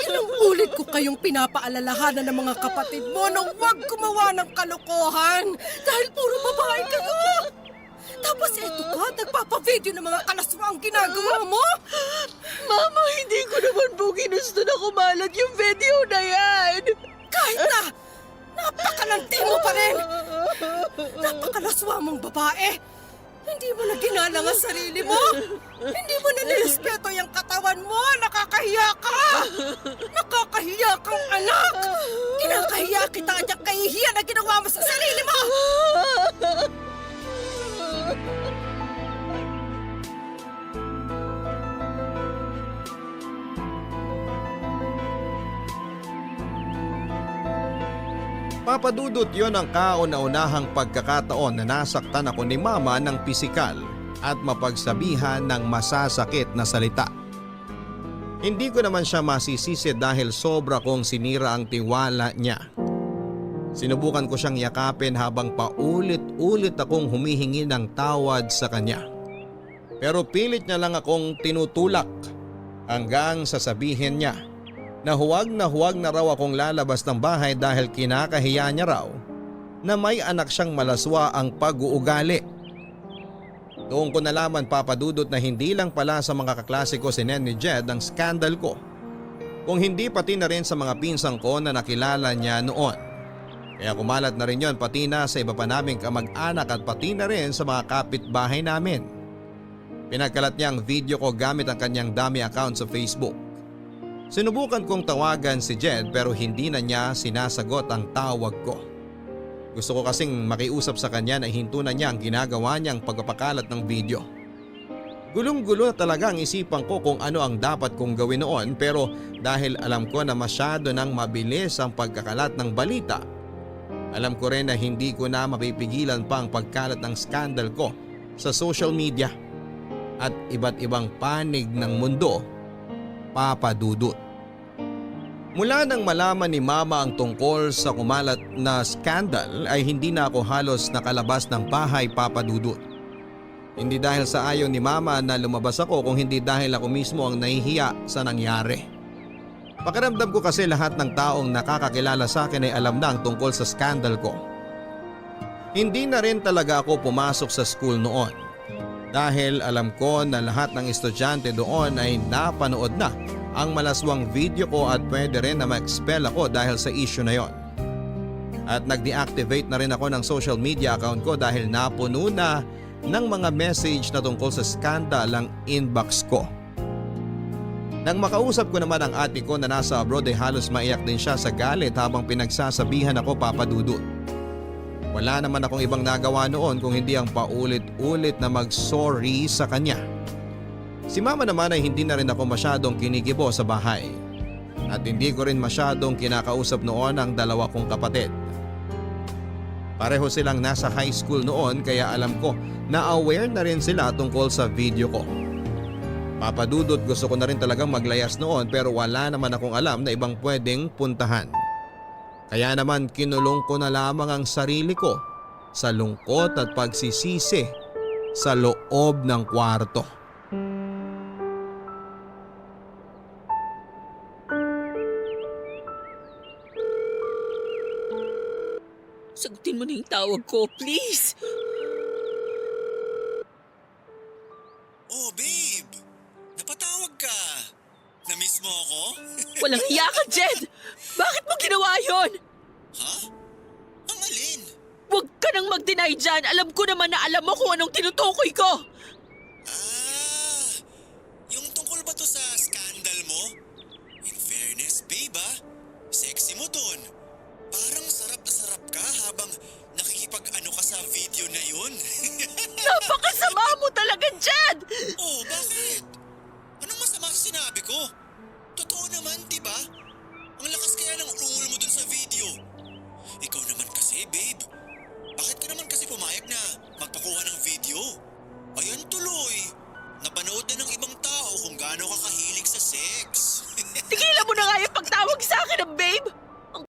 Ilang ulit ko kayong pinapaalalahanan ng mga kapatid mo na huwag gumawa ng kalokohan dahil puro babae kayo. Tapos eto ka, nagpapavideo ng mga kalaswang ginagawa mo? Mama, hindi ko naman po ginusto na kumalat yung video na yan. Kahit na, napakalandi mo pa rin. Napakalaswa mong babae. Hindi mo na ginalang ang sarili mo. Hindi mo na nirespeto yung katawan mo. Nakakahiya ka. Nakakahiya kang anak. Kinakahiya kita at yung kahihiyan na ginawa mo sa sarili mo. Papadudot yon ang kauna-unahang pagkakataon na nasaktan ako ni mama ng pisikal at mapagsabihan ng masasakit na salita. Hindi ko naman siya masisisi dahil sobra kong sinira ang tiwala niya. Sinubukan ko siyang yakapin habang paulit-ulit akong humihingi ng tawad sa kanya. Pero pilit niya lang akong tinutulak hanggang sasabihin niya na huwag na raw akong lalabas ng bahay dahil kinakahiya niya raw na may anak siyang malaswa ang pag-uugali. Doon ko nalaman, Papadudot, na hindi lang pala sa mga kaklase ko si Nen ni Jed ang skandal ko, kung hindi pati na rin sa mga pinsang ko na nakilala niya noon. Kaya kumalat na rin yon pati na sa iba pa naming kamag-anak at pati na rin sa mga kapitbahay namin. Pinagkalat niya ang video ko gamit ang kanyang dummy account sa Facebook. Sinubukan kong tawagan si Jed pero hindi na niya sinasagot ang tawag ko. Gusto ko kasing makiusap sa kanya na hinto na niya ang ginagawa niyang pagpapakalat ng video. Gulong-gulo na talaga ang isipan ko kung ano ang dapat kong gawin noon, pero dahil alam ko na masyado nang mabilis ang pagkakalat ng balita, alam ko rin na hindi ko na mapipigilan pa ang pagkalat ng skandal ko sa social media at iba't ibang panig ng mundo, Papadudot. Mula nang malaman ni Mama ang tungkol sa kumalat na skandal ay hindi na ako halos nakalabas ng bahay, Papadudot. Hindi dahil sa ayaw ni Mama na lumabas ako, kung hindi dahil ako mismo ang nahihiya sa nangyari. Pakiramdam ko kasi lahat ng taong nakakakilala sa akin ay alam na ang tungkol sa skandal ko. Hindi na rin talaga ako pumasok sa school noon dahil alam ko na lahat ng estudyante doon ay napanood na ang malaswang video ko at pwede rin na ma-expel ako dahil sa issue na yon. At nag-deactivate na rin ako ng social media account ko dahil napuno na ng mga message na tungkol sa skandal ang inbox ko. Nang makausap ko naman ang ate ko na nasa abroad ay halos maiyak din siya sa galit habang pinagsasabihan ako, Papadudot. Wala naman akong ibang nagawa noon kung hindi ang paulit-ulit na mag-sorry sa kanya. Si Mama naman ay hindi na rin ako masyadong kinikibo sa bahay. At hindi ko rin masyadong kinakausap noon ang dalawa kong kapatid. Pareho silang nasa high school noon kaya alam ko na aware na rin sila tungkol sa video ko. Papadudot, gusto ko na rin talagang maglayas noon pero wala naman akong alam na ibang pwedeng puntahan. Kaya naman kinulong ko na lamang ang sarili ko sa lungkot at pagsisisi sa loob ng kwarto. Sagutin mo na yung tawag ko, please. Oh, babe! Napatawag ka! Na-miss mo ako? Walang hiya ka, Jed! Bakit mo ginawa yon? Ha? Ang alin? Huwag ka nang mag-deny dyan. Alam ko naman na alam mo kung anong tinutukoy ko. Yung tungkol ba to sa scandal mo? In fairness, babe sexy mo dun. Parang sarap na sarap ka habang nakikipag-ano ka sa video na yun. Napakasama mo talaga, Jed! Oh, bakit? Anong masama sa sinabi ko? Totoo naman, diba? Ang lakas kaya ng ungol mo dun sa video. Ikaw naman kasi, babe. Bakit ka naman kasi pumayag na magpakuha ng video? Ayan tuloy. Napanood na ng ibang tao kung gaano ka kahilig sa sex. Tigilan mo na nga yung pagtawag sa akin ng babe!